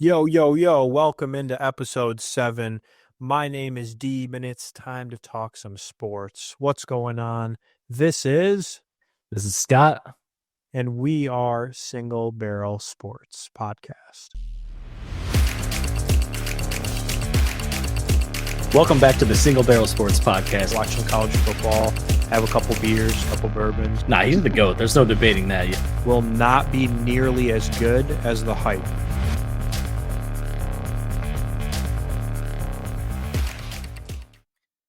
Yo, yo, yo, welcome into episode 7. My name is Deeb, and it's time to talk some sports. What's going on? This is, This is Scott. and we are Single Barrel Sports Podcast. Welcome back to the Single Barrel Sports Podcast. Watching college football, have a couple beers, a couple bourbons. Nah, he's the GOAT. There's no debating that. Will not be nearly as good as the hype.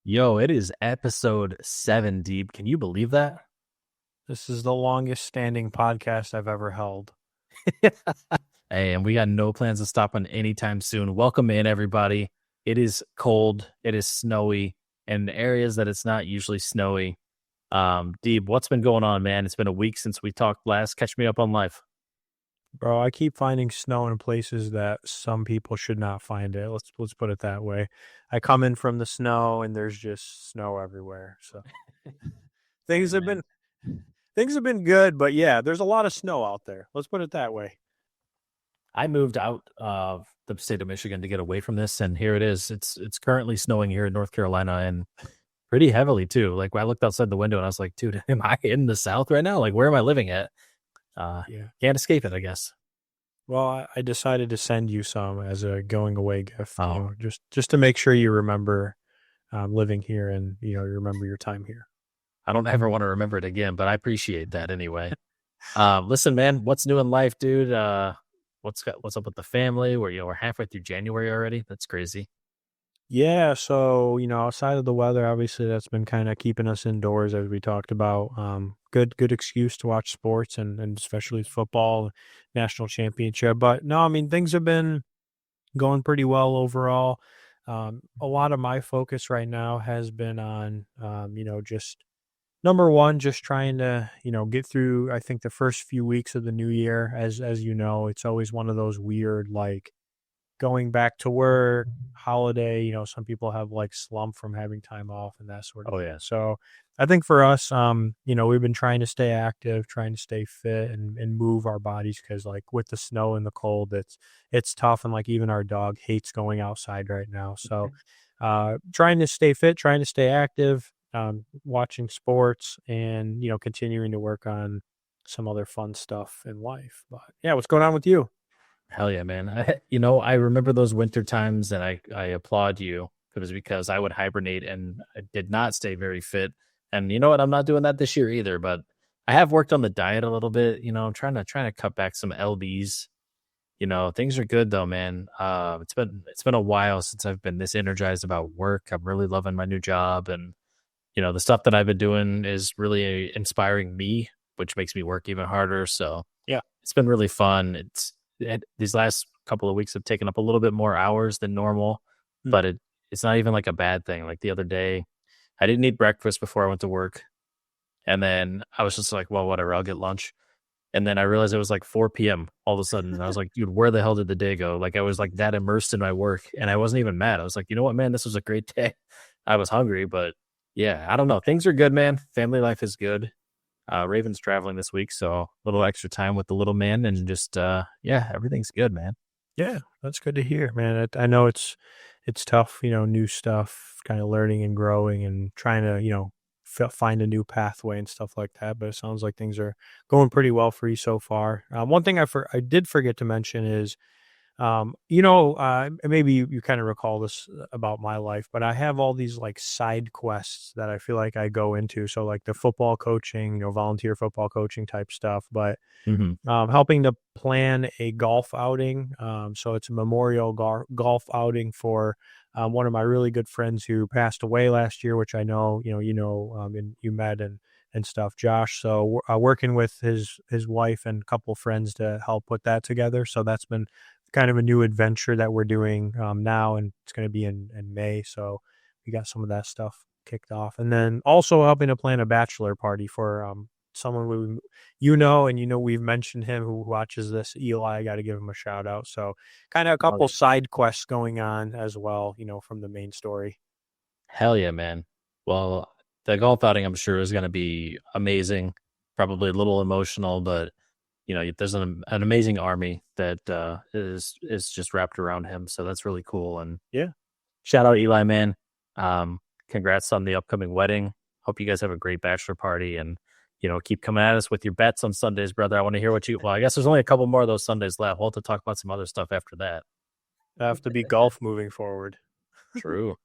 Yo, it is episode 7, Deep. Can you believe that? This is the longest standing podcast I've ever held. Hey, and we got no plans to stop on anytime soon. Welcome in, everybody. It is cold. It is snowy. And in areas that it's not usually snowy. Deep, what's been going on, man? It's been a week since we talked last. Catch me up on life. Bro, I keep finding snow in places that some people should not find it. Let's put it that way. I come in from the snow and there's just snow everywhere. So things have been things have been good, but yeah, there's a lot of snow out there. Let's put it that way. I moved out of the state of Michigan to get away from this, and here it is. It's currently snowing here in North Carolina, and pretty heavily too. Like I looked outside the window and I was like, dude, am I in the South right now? Like, where am I living at? Yeah. Can't escape it, I guess. Well, I decided to send you some as a going away gift, Oh. just to make sure you remember living here and you remember your time here. I don't ever want to remember it again, but I appreciate that anyway. Listen, man, what's new in life, dude? What's up with the family? We're halfway through January already. That's crazy. Yeah, so outside of the weather, obviously that's been kind of keeping us indoors as we talked about. Good excuse to watch sports and especially football, national championship. But no, I mean things have been going pretty well overall. A lot of my focus right now has been on just number one, just trying to get through. I think the first few weeks of the new year, as you know, it's always one of those weird like going back to work, holiday, some people have like slump from having time off and that sort of Oh thing. yeah. So I think for us, we've been trying to stay active, trying to stay fit and move our bodies because like with the snow and the cold, it's tough. And like even our dog hates going outside right now. So trying to stay fit, trying to stay active, watching sports and, continuing to work on some other fun stuff in life. But yeah, what's going on with you? Hell yeah, man. I remember those winter times and I applaud you. It was because I would hibernate and I did not stay very fit. And you know what? I'm not doing that this year either, but I have worked on the diet a little bit. I'm trying to cut back some lbs. Things are good though, man. It's been a while since I've been this energized about work. I'm really loving my new job, and the stuff that I've been doing is really inspiring me, which makes me work even harder. So Yeah. it's been really fun. These last couple of weeks have taken up a little bit more hours than normal, Mm. but it's not even like a bad thing. Like the other day, I didn't eat breakfast before I went to work, and then I was just like, well, whatever, I'll get lunch. And then I realized it was like 4 p.m. all of a sudden. And I was like, dude, where the hell did the day go? Like I was like that immersed in my work, and I wasn't even mad. I was like, you know what, man, this was a great day. I was hungry, but yeah, I don't know. Things are good, man. Family life is good. Raven's traveling this week, so a little extra time with the little man, and just yeah, everything's good, man. Yeah, that's good to hear, man. I know it's tough, new stuff, kind of learning and growing and trying to, find a new pathway and stuff like that. But it sounds like things are going pretty well for you so far. One thing I did forget to mention is maybe you kind of recall this about my life, but I have all these like side quests that I feel like I go into. So like the football coaching, volunteer football coaching type stuff, but Hmm. helping to plan a golf outing. So it's a memorial golf outing for one of my really good friends who passed away last year, which I know, and you met and stuff, Josh. So working with his wife and a couple friends to help put that together. So that's been kind of a new adventure that we're doing now, and it's going to be in May. So we got some of that stuff kicked off, and then also helping to plan a bachelor party for someone we've mentioned him who watches this, Eli. I got to give him a shout out. So kind of a couple side quests going on as well, from the main story. Hell yeah, man. Well, the golf outing I'm sure is going to be amazing. Probably a little emotional, but there's an amazing army that is just wrapped around him. So that's really cool. And yeah, shout out Eli, man. Congrats on the upcoming wedding. Hope you guys have a great bachelor party, and keep coming at us with your bets on Sundays, brother. I want to hear what you. Well, I guess there's only a couple more of those Sundays left. We'll have to talk about some other stuff after that. Have to be golf moving forward. True.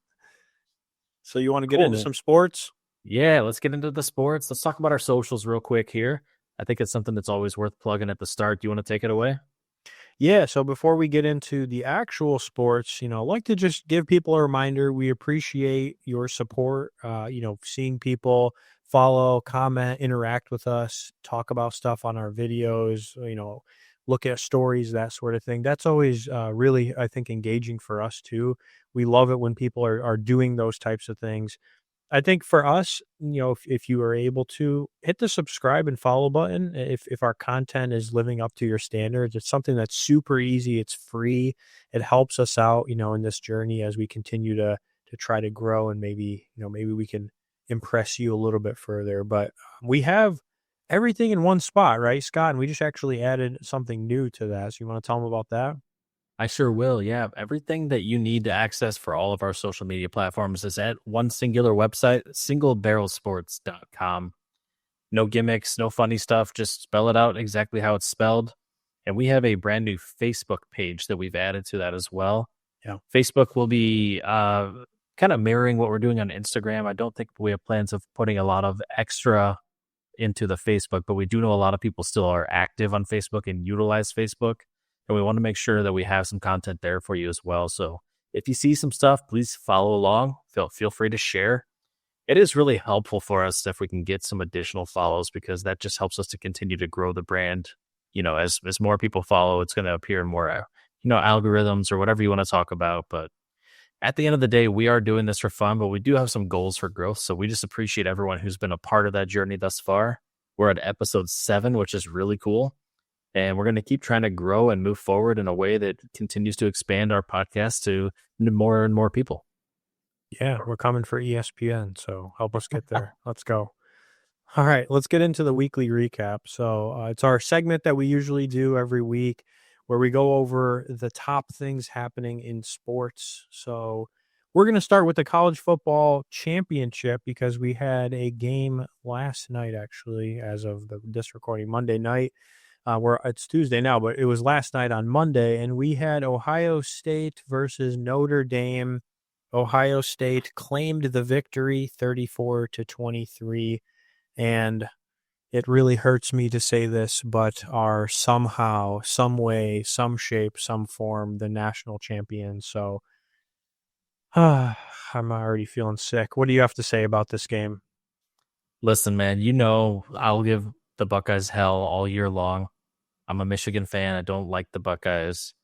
So you want to get into some sports? Yeah, let's get into the sports. Let's talk about our socials real quick here. I think it's something that's always worth plugging at the start. Do you want to take it away? Yeah, so before we get into the actual sports, I'd like to just give people a reminder. We appreciate your support, seeing people follow, comment, interact with us, talk about stuff on our videos, look at stories, that sort of thing. That's always really, I think, engaging for us too. We love it when people are doing those types of things. I think for us, if you are able to hit the subscribe and follow button, if our content is living up to your standards, it's something that's super easy. It's free. It helps us out, in this journey as we continue to try to grow, and maybe we can impress you a little bit further. But we have everything in one spot, right, Scott? And we just actually added something new to that. So you want to tell them about that? I sure will. Yeah. Everything that you need to access for all of our social media platforms is at one singular website, singlebarrelsports.com. No gimmicks, no funny stuff. Just spell it out exactly how it's spelled. And we have a brand new Facebook page that we've added to that as well. Yeah. Facebook will be kind of mirroring what we're doing on Instagram. I don't think we have plans of putting a lot of extra into the Facebook, but we do know a lot of people still are active on Facebook and utilize Facebook. And we want to make sure that we have some content there for you as well. So if you see some stuff, please follow along. Feel free to share. It is really helpful for us if we can get some additional follows, because that just helps us to continue to grow the brand. As more people follow, it's going to appear in more, algorithms or whatever you want to talk about. But at the end of the day, we are doing this for fun, but we do have some goals for growth. So we just appreciate everyone who's been a part of that journey thus far. We're at episode 7, which is really cool. And we're going to keep trying to grow and move forward in a way that continues to expand our podcast to more and more people. Yeah, we're coming for ESPN, so help us get there. Let's go. All right, let's get into the weekly recap. So it's our segment that we usually do every week, where we go over the top things happening in sports. So we're going to start with the college football championship, because we had a game last night, actually, as of this recording, Monday night. Where it's Tuesday now, but it was last night on Monday, and we had Ohio State versus Notre Dame. Ohio State claimed the victory 34-23, and it really hurts me to say this, but are somehow, some way, some shape, some form the national champions. So I'm already feeling sick. What do you have to say about this game? Listen, man, I'll give the Buckeyes hell all year long. I'm a Michigan fan. I don't like the Buckeyes,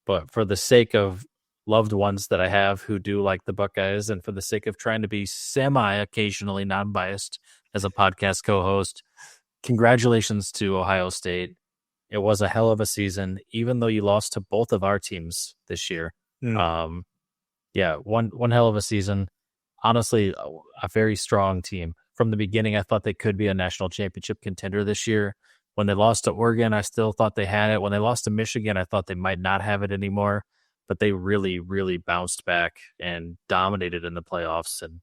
but for the sake of loved ones that I have who do like the Buckeyes, and for the sake of trying to be occasionally non-biased as a podcast co-host, congratulations to Ohio State. It was a hell of a season, even though you lost to both of our teams this year. One hell of a season. Honestly, a very strong team. From the beginning, I thought they could be a national championship contender this year. When they lost to Oregon, I still thought they had it. When they lost to Michigan, I thought they might not have it anymore. But they really, really bounced back and dominated in the playoffs. And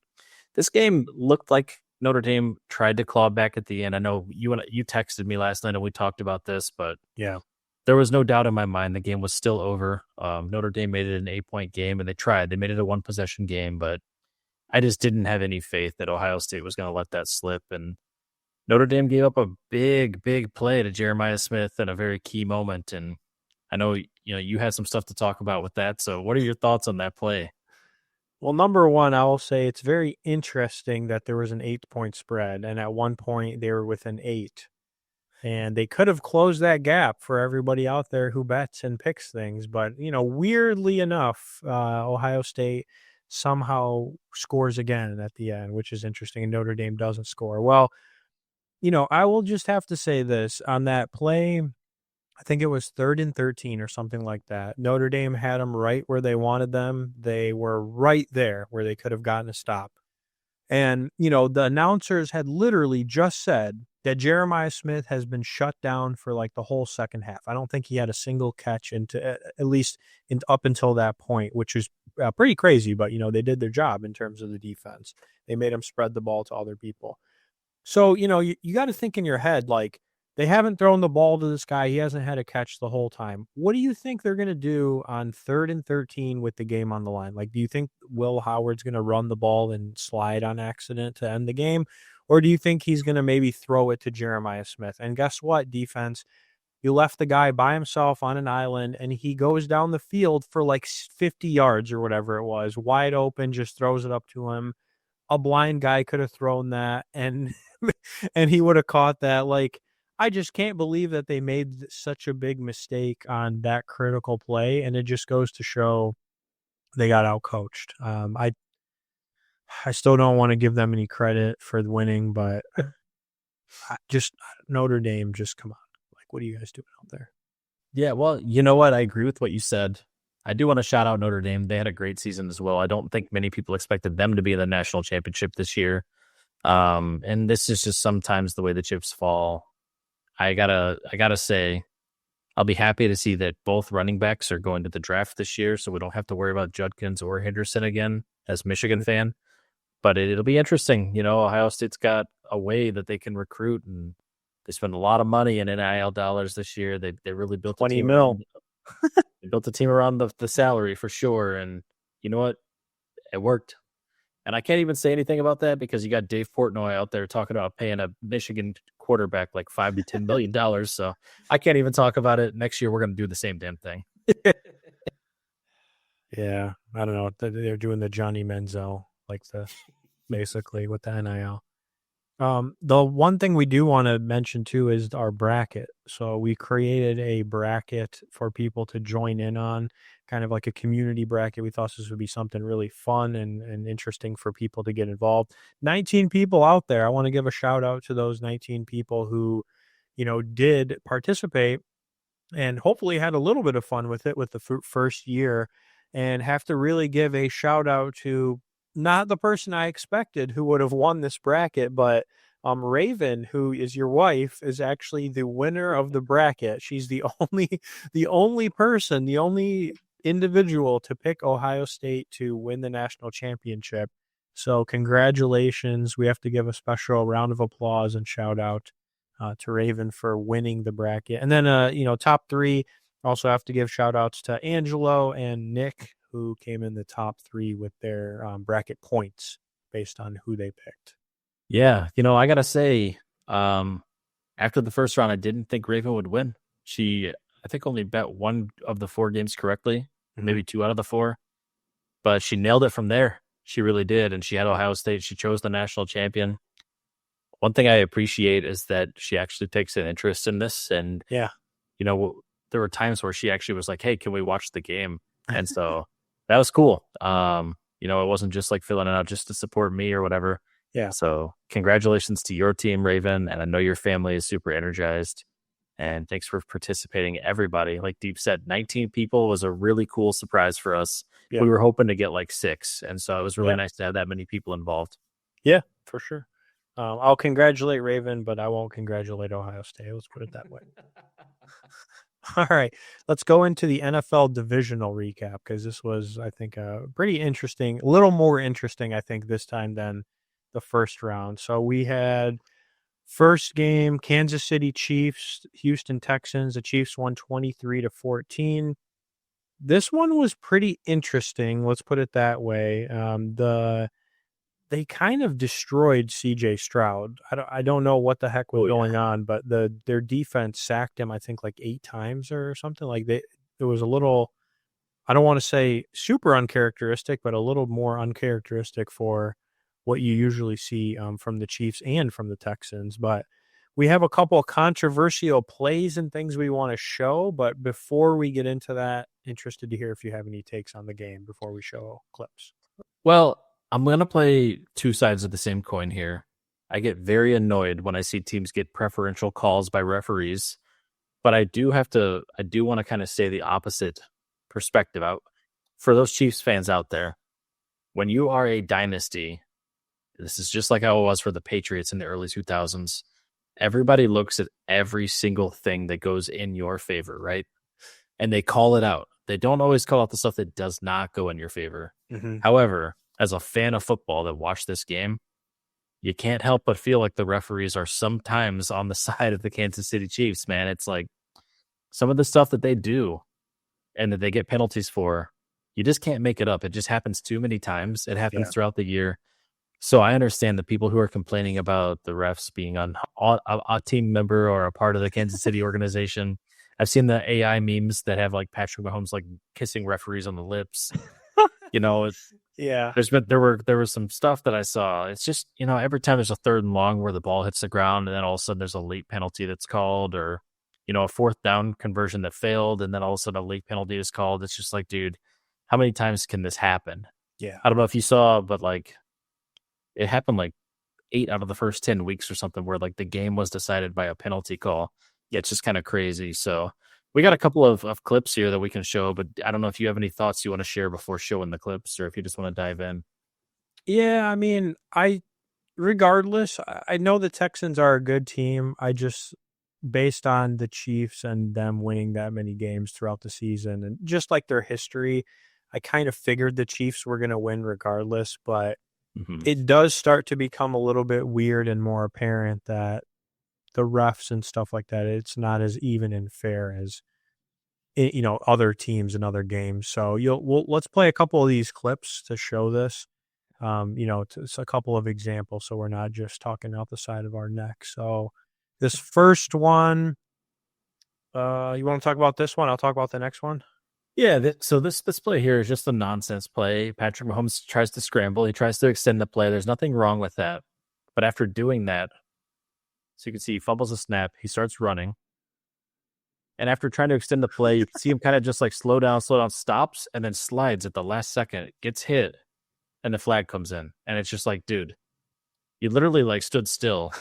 this game looked like Notre Dame tried to claw back at the end. I know you texted me last night and we talked about this, but yeah, there was no doubt in my mind the game was still over. Notre Dame made it an 8-point game, and they tried. They made it a 1-possession game, but I just didn't have any faith that Ohio State was going to let that slip. And Notre Dame gave up a big, big play to Jeremiah Smith at a very key moment. And I know, you had some stuff to talk about with that. So what are your thoughts on that play? Well, number one, I will say it's very interesting that there was an 8-point spread. And at one point they were within 8. And they could have closed that gap for everybody out there who bets and picks things. But, weirdly enough, Ohio State somehow scores again at the end, which is interesting. And Notre Dame doesn't score. Well, I will just have to say this on that play. I think it was 3rd and 13 or something like that. Notre Dame had them right where they wanted them. They were right there where they could have gotten a stop. And, the announcers had literally just said, that Jeremiah Smith has been shut down for like the whole second half. I don't think he had a single catch into at least up until that point, which is pretty crazy. But they did their job in terms of the defense. They made him spread the ball to other people. So you got to think in your head like they haven't thrown the ball to this guy. He hasn't had a catch the whole time. What do you think they're going to do on 3rd and 13 with the game on the line? Like, do you think Will Howard's going to run the ball and slide on accident to end the game? Or do you think he's going to maybe throw it to Jeremiah Smith? And guess what, defense? You left the guy by himself on an island, and he goes down the field for like 50 yards or whatever it was, wide open, just throws it up to him. A blind guy could have thrown that, and and he would have caught that. Like, I just can't believe that they made such a big mistake on that critical play, and it just goes to show they got outcoached. I still don't want to give them any credit for the winning, but just Notre Dame, just come on. Like, what are you guys doing out there? Yeah, well, you know what? I agree with what you said. I do want to shout out Notre Dame. They had a great season as well. I don't think many people expected them to be in the national championship this year. And this is just sometimes the way the chips fall. I gotta say, I'll be happy to see that both running backs are going to the draft this year, so we don't have to worry about Judkins or Henderson again as a Michigan fan. But it'll be interesting. Ohio State's got a way that they can recruit, and they spend a lot of money in NIL dollars this year. They really built 20 mil. They built a team around the salary for sure. And you know what? It worked. And I can't even say anything about that because you got Dave Portnoy out there talking about paying a Michigan quarterback like $5 to $10 million. So I can't even talk about it. Next year, we're going to do the same damn thing. Yeah. I don't know. They're doing the Johnny Manziel, like basically with the NIL. The one thing we do want to mention too is our bracket. So we created a bracket for people to join in on, kind of like a community bracket. We thought this would be something really fun and interesting for people to get involved. 19 people out there. I want to give a shout out to those 19 people who, did participate and hopefully had a little bit of fun with it with the first year, and have to really give a shout out to not the person I expected who would have won this bracket, but Raven, who is your wife, is actually the winner of the bracket. She's the only person, the only individual to pick Ohio State to win the national championship. So congratulations. We have to give a special round of applause and shout out to Raven for winning the bracket. And then, top 3, also have to give shout outs to Angelo and Nick, who came in the top 3 with their bracket points based on who they picked. Yeah, I got to say, after the first round, I didn't think Raven would win. She, I think, only bet 1 of the 4 games correctly, maybe 2 out of the 4. But she nailed it from there. She really did. And she had Ohio State. She chose the national champion. One thing I appreciate is that she actually takes an interest in this. And, yeah, there were times where she actually was like, hey, can we watch the game? And so that was cool. It wasn't just like filling it out just to support me or whatever. Yeah. So congratulations to your team, Raven. And I know your family is super energized. And thanks for participating, everybody. Like Deep said, 19 people was a really cool surprise for us. Yeah. We were hoping to get like 6. And so it was really nice to have that many people involved. Yeah, for sure. I'll congratulate Raven, but I won't congratulate Ohio State. Let's put it that way. All right, let's go into the NFL divisional recap, because this was, I think, pretty interesting, a little more interesting, I think, this time than the first round. So we had first game, Kansas City Chiefs, Houston Texans. The Chiefs won 23-14. This one was pretty interesting. Let's put it that way. They kind of destroyed C.J. Stroud. I don't know what the heck was going on, but their defense sacked him, I think, like 8 times or something. Like there was a little, I don't want to say super uncharacteristic, but a little more uncharacteristic for what you usually see from the Chiefs and from the Texans. But we have a couple of controversial plays and things we want to show. But before we get into that, interested to hear if you have any takes on the game before we show clips. Well, I'm going to play 2 sides of the same coin here. I get very annoyed when I see teams get preferential calls by referees, but I do want to kind of say the opposite perspective out for those Chiefs fans out there. When you are a dynasty, this is just like how it was for the Patriots in the early 2000s. everybody looks at every single thing that goes in your favor, right? And they call it out. They don't always call out the stuff that does not go in your favor. Mm-hmm. However, as a fan of football that watched this game, you can't help but feel like the referees are sometimes on the side of the Kansas City Chiefs, man. It's like some of the stuff that they do and that they get penalties for, you just can't make it up. It just happens too many times. It happens throughout the year. So I understand the people who are complaining about the refs being on a team member or a part of the Kansas City organization. I've seen the AI memes that have like Patrick Mahomes like kissing referees on the lips. You know, Yeah. there was some stuff that I saw. It's just, you know, every time there's a 3rd and long where the ball hits the ground and then all of a sudden there's a late penalty that's called, or, you know, a 4th down conversion that failed and then all of a sudden a late penalty is called. It's just like, dude, how many times can this happen? Yeah. I don't know if you saw, but like it happened like 8 out of the first 10 weeks or something where like the game was decided by a penalty call. Yeah, it's just kind of crazy. So we got a couple of clips here that we can show, but I don't know if you have any thoughts you want to share before showing the clips or if you just want to dive in. Yeah, I mean, regardless, I know the Texans are a good team. I just, based on the Chiefs and them winning that many games throughout the season and just like their history, I kind of figured the Chiefs were going to win regardless, but it does start to become a little bit weird and more apparent that the refs and stuff like that, it's not as even and fair as, you know, other teams and other games. So let's play a couple of these clips to show this. You know, it's a couple of examples, so we're not just talking out the side of our neck. So this first one, you want to talk about this one? I'll talk about the next one. Yeah, so this play here is just a nonsense play. Patrick Mahomes tries to scramble. He tries to extend the play. There's nothing wrong with that. But after doing that, so you can see he fumbles a snap. He starts running. And after trying to extend the play, you can see him kind of just like slow down, stops, and then slides at the last second, gets hit, and the flag comes in. And it's just like, dude, you literally like stood still.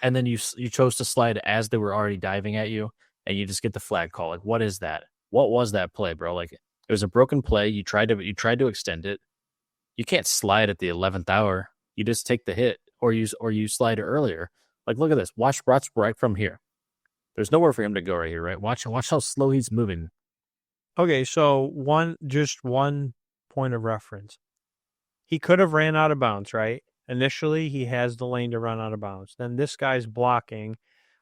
And then you chose to slide as they were already diving at you, and you just get the flag call. Like, what is that? What was that play, bro? Like, it was a broken play. You tried to extend it. You can't slide at the 11th hour. You just take the hit, or you slide earlier. Like, look at this. Watch right from here. There's nowhere for him to go right here, right? Watch how slow he's moving. Okay, so one point of reference. He could have ran out of bounds, right? Initially, he has the lane to run out of bounds. Then this guy's blocking.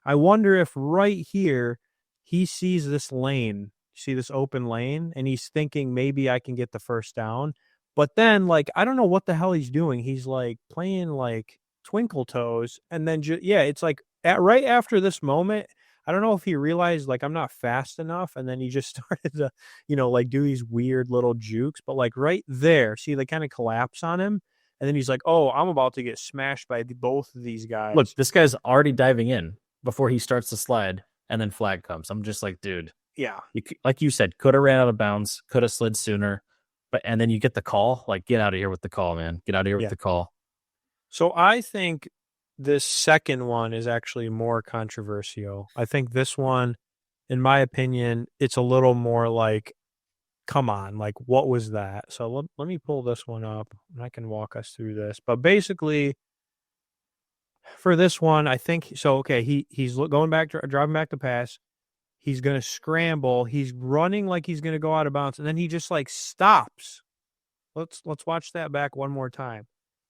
I wonder if right here he sees this lane, see this open lane, and he's thinking maybe I can get the first down. But then, like, I don't know what the hell he's doing. He's like playing like twinkle toes, and then it's like right after this moment, I don't know if he realized like I'm not fast enough, and then he just started to, you know, like do these weird little jukes. But like right there, see, they kind of collapse on him, and then he's like, "Oh, I'm about to get smashed by both of these guys." Look, this guy's already diving in before he starts to slide, and then flag comes. I'm just like, dude, yeah, like you said, could have ran out of bounds, could have slid sooner, and then you get the call. Like, get out of here with the call, man. Get out of here with the call. So I think this second one is actually more controversial. I think this one, in my opinion, it's a little more like, come on, like, what was that? So let me pull this one up, and I can walk us through this. But basically, for this one, I think so. Okay, he's going back, driving back the pass. He's gonna scramble. He's running like he's gonna go out of bounds, and then he just like stops. Let's watch that back one more time.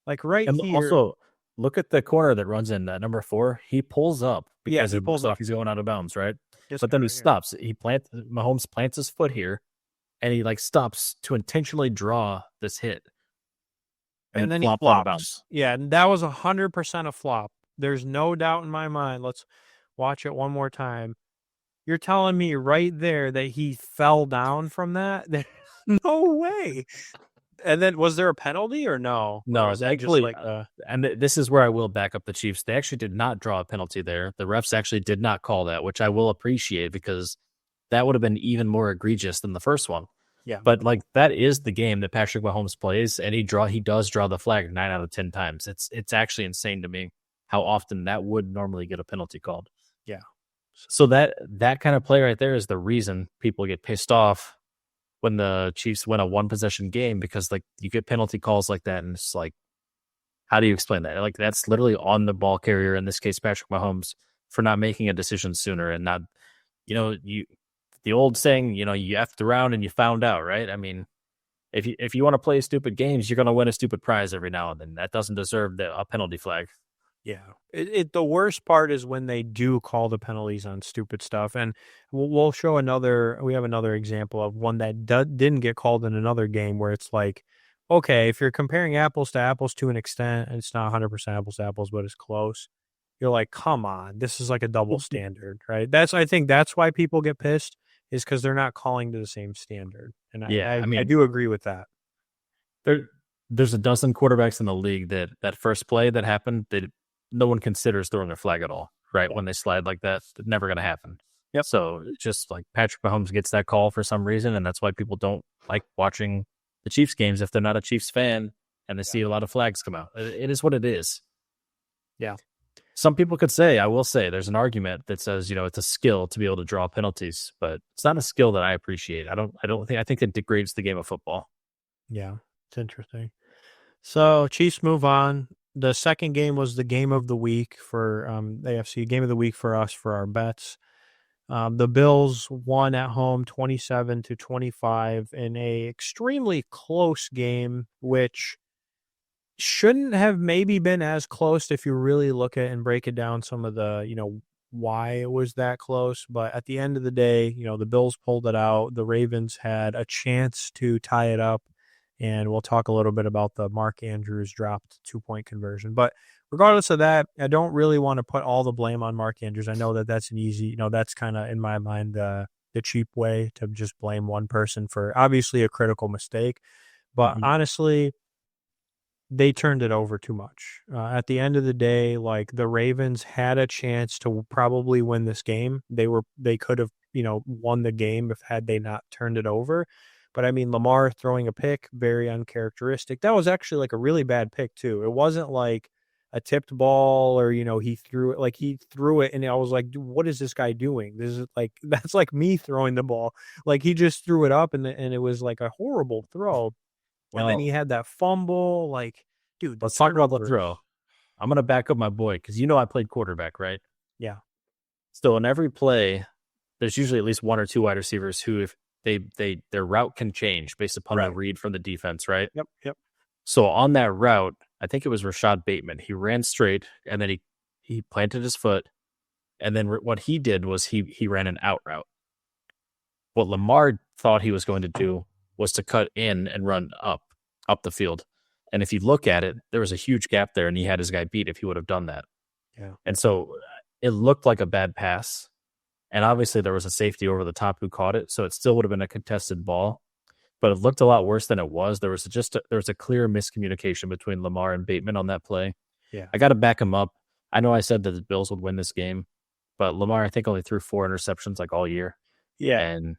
Like right And here. also, look at the corner that runs in number 4. He pulls up because he pulls looks like up. he's going out of bounds, right? But then he stops. Mahomes plants his foot here, and he like stops to intentionally draw this hit. And then he flops. Yeah, and that was 100% a flop. There's no doubt in my mind. Let's watch it one more time. You're telling me right there that he fell down from that? No way. And then was there a penalty or no? No, it's actually like, and this is where I will back up the Chiefs. They actually did not draw a penalty there. The refs actually did not call that, which I will appreciate because that would have been even more egregious than the first one. Yeah. But like that is the game that Patrick Mahomes plays, and he does draw the flag 9 out of 10 times. It's actually insane to me how often that would normally get a penalty called. Yeah. So that kind of play right there is the reason people get pissed off when the Chiefs win a 1-possession game, because like you get penalty calls like that, and it's like, how do you explain that? Like that's literally on the ball carrier, in this case Patrick Mahomes, for not making a decision sooner and not, the old saying, you effed around and you found out, right? I mean, if you want to play stupid games, you're going to win a stupid prize every now and then. That doesn't deserve a penalty flag. Yeah. The worst part is when they do call the penalties on stupid stuff. And we'll show we have another example of one that didn't get called in another game where it's like, okay, if you're comparing apples to apples to an extent, and it's not 100% apples to apples, but it's close. You're like, come on, this is like a double standard, right? I think that's why people get pissed, is because they're not calling to the same standard. And Yeah, I I mean, do agree with that. there's a dozen quarterbacks in the league that first play that happened that no one considers throwing a flag at all, right? Yeah. When they slide like that, it's never going to happen. Yep. So just like Patrick Mahomes gets that call for some reason, and that's why people don't like watching the Chiefs games if they're not a Chiefs fan and they see a lot of flags come out. It is what it is. Yeah. Some people could say, I will say, there's an argument that says, it's a skill to be able to draw penalties, but it's not a skill that I appreciate. I think it degrades the game of football. Yeah, it's interesting. So Chiefs move on. The second game was the game of the week for AFC, game of the week for us for our bets. The Bills won at home 27-25 in a extremely close game, which shouldn't have maybe been as close if you really look at and break it down some of the, why it was that close. But at the end of the day, the Bills pulled it out. The Ravens had a chance to tie it up. And we'll talk a little bit about the Mark Andrews dropped 2-point conversion. But regardless of that, I don't really want to put all the blame on Mark Andrews. I know that that's an easy, that's kind of in my mind the cheap way to just blame one person for obviously a critical mistake. But honestly, they turned it over too much. At the end of the day, like the Ravens had a chance to probably win this game. They could have, won the game had they not turned it over. But I mean, Lamar throwing a pick, very uncharacteristic. That was actually like a really bad pick too. It wasn't like a tipped ball or, he threw it, like he threw it and I was like, what is this guy doing? This is like, that's like me throwing the ball. Like he just threw it up and it was like a horrible throw. Well, and then he had that fumble. Like, dude, let's talk about the throw. I'm going to back up my boy because I played quarterback, right? Yeah. So in every play, there's usually at least one or two wide receivers who, if their route can change based upon a read from the defense, right? Yep. So on that route, I think it was Rashad Bateman. He ran straight and then he planted his foot. And then what he did was he ran an out route. What Lamar thought he was going to do was to cut in and run up the field. And if you look at it, there was a huge gap there and he had his guy beat if he would have done that. Yeah. And so it looked like a bad pass. And obviously there was a safety over the top who caught it. So it still would have been a contested ball, but it looked a lot worse than it was. There was a clear miscommunication between Lamar and Bateman on that play. Yeah. I got to back him up. I know I said that the Bills would win this game, but Lamar, I think, only threw 4 interceptions like all year. Yeah. And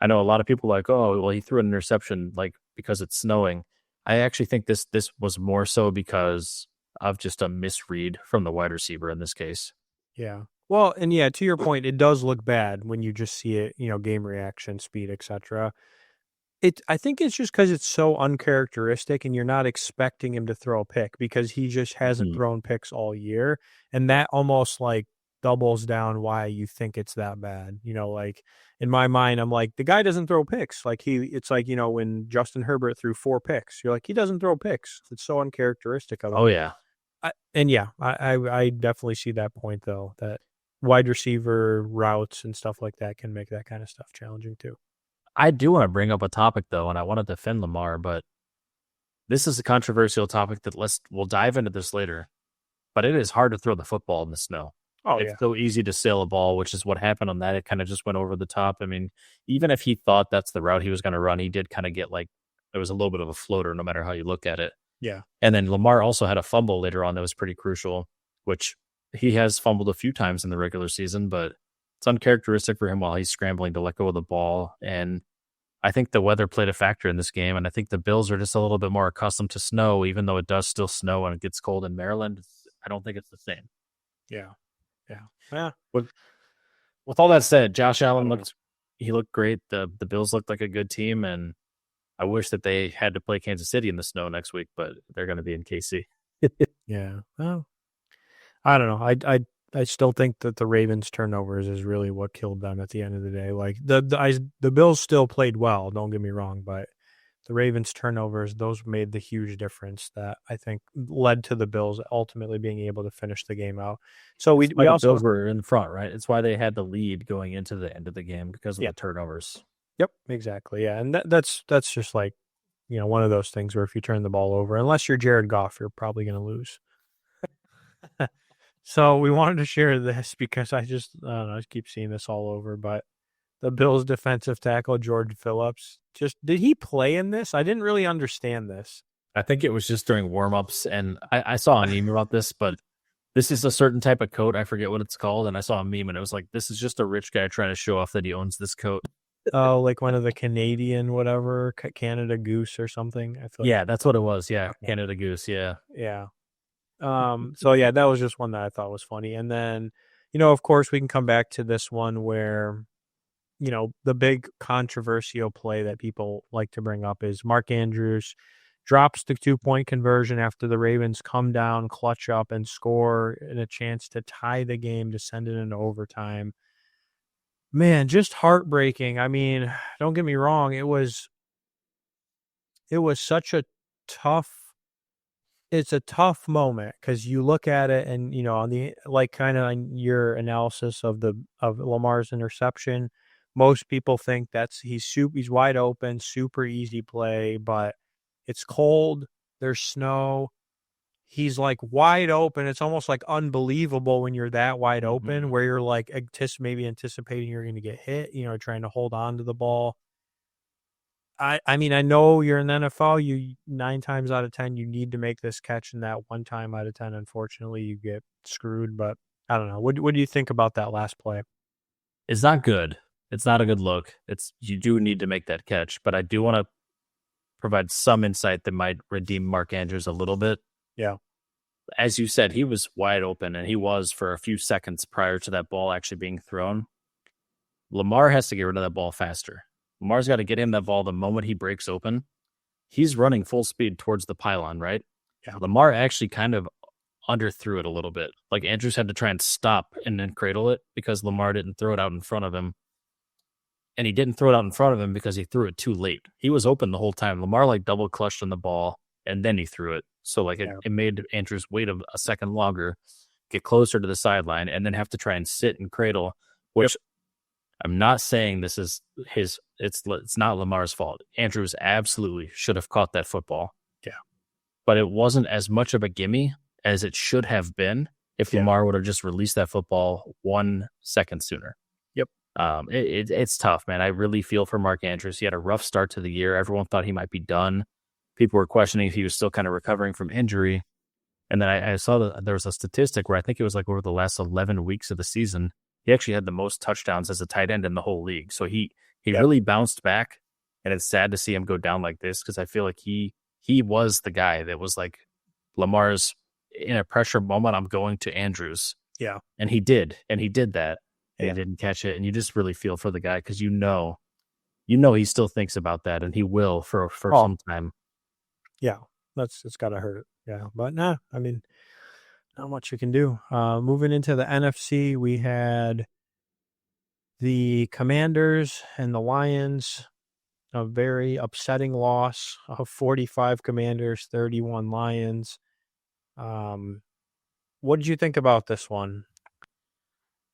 I know a lot of people like, oh, well, he threw an interception like because it's snowing. I actually think this was more so because of just a misread from the wide receiver in this case. Yeah. Well, and yeah, to your point, it does look bad when you just see it, game reaction, speed, etc. I think it's just because it's so uncharacteristic and you're not expecting him to throw a pick because he just hasn't thrown picks all year. And that almost like doubles down why you think it's that bad. Like in my mind, I'm like, the guy doesn't throw picks. Like it's like, when Justin Herbert threw 4 picks, you're like, he doesn't throw picks. It's so uncharacteristic of him. Oh, yeah. I definitely see that point though, that wide receiver routes and stuff like that can make that kind of stuff challenging too. I do want to bring up a topic though, and I want to defend Lamar, but this is a controversial topic that we'll dive into this later. But it is hard to throw the football in the snow. Oh, it's so easy to sail a ball, which is what happened on that. It kind of just went over the top. I mean, even if he thought that's the route he was going to run, he did kind of get like, there was a little bit of a floater no matter how you look at it. Yeah. And then Lamar also had a fumble later on that was pretty crucial, which he has fumbled a few times in the regular season, but it's uncharacteristic for him while he's scrambling to let go of the ball. And I think the weather played a factor in this game. And I think the Bills are just a little bit more accustomed to snow, even though it does still snow and it gets cold in Maryland. I don't think it's the same. Yeah. Yeah. With all that said, Josh Allen looked great. The Bills looked like a good team, and I wish that they had to play Kansas City in the snow next week, but they're going to be in KC. Yeah. Well, I don't know. I still think that the Ravens turnovers is really what killed them at the end of the day. Like the Bills still played well, don't get me wrong, but the Ravens turnovers, those made the huge difference that I think led to the Bills ultimately being able to finish the game out. So It's why we the also Bills were in front, right? It's why they had the lead going into the end of the game because of yeah. the turnovers. Yep, exactly. Yeah, and that's just like, one of those things where if you turn the ball over, unless you're Jared Goff, you're probably going to lose. So we wanted to share this because I don't know, I keep seeing this all over, but the Bills defensive tackle, George Phillips, did he play in this? I didn't really understand this. I think it was just during warmups, and I saw a meme about this, but this is a certain type of coat. I forget what it's called, and I saw a meme, and it was like, this is just a rich guy trying to show off that he owns this coat. Oh, like one of the Canadian whatever, Canada Goose or something. I feel like Yeah, that's what it was. Yeah, okay. Canada Goose. Yeah. Yeah. So yeah, that was just one that I thought was funny. And then, of course, we can come back to this one where, the big controversial play that people like to bring up is Mark Andrews drops the 2-point conversion after the Ravens come down, clutch up, and score in a chance to tie the game to send it into overtime. Man, just heartbreaking. I mean, don't get me wrong, it was such a tough it's a tough moment because you look at it and, on the like kind of your analysis of Lamar's interception, most people think he's wide open, super easy play, but it's cold, there's snow. He's like wide open. It's almost like unbelievable when you're that wide open, where you're like maybe anticipating you're going to get hit, trying to hold on to the ball. I mean, I know you're in the NFL. You 9 times out of 10, you need to make this catch, and that 1 time out of 10, unfortunately, you get screwed. But I don't know. What do you think about that last play? It's not good. It's not a good look. You do need to make that catch, but I do want to provide some insight that might redeem Mark Andrews a little bit. Yeah. As you said, he was wide open, and he was for a few seconds prior to that ball actually being thrown. Lamar has to get rid of that ball faster. Lamar's got to get him that ball the moment he breaks open. He's running full speed towards the pylon, right? Yeah. Lamar actually kind of underthrew it a little bit. Like Andrews had to try and stop and then cradle it because Lamar didn't throw it out in front of him. And he didn't throw it out in front of him because he threw it too late. He was open the whole time. Lamar like double clutched on the ball and then he threw it. So like it made Andrews wait a second longer, get closer to the sideline, and then have to try and sit and cradle, which I'm not saying this is it's not Lamar's fault. Andrews absolutely should have caught that football. Yeah. But it wasn't as much of a gimme as it should have been if Lamar would have just released that football 1 second sooner. Yep. It's tough, man. I really feel for Mark Andrews. He had a rough start to the year. Everyone thought he might be done. People were questioning if he was still kind of recovering from injury. And then I saw that there was a statistic where I think it was like over the last 11 weeks of the season, he actually had the most touchdowns as a tight end in the whole league. So he really bounced back, and it's sad to see him go down like this because I feel like he was the guy that was like Lamar's in a pressure moment. I'm going to Andrews. Yeah. And he did that, and he didn't catch it. And you just really feel for the guy because you know he still thinks about that, and he will for some time. Yeah, it's got to hurt. Yeah, but nah, I mean, not much you can do. Moving into the NFC, we had the Commanders and the Lions. A very upsetting loss of 45 Commanders, 31 Lions. What did you think about this one?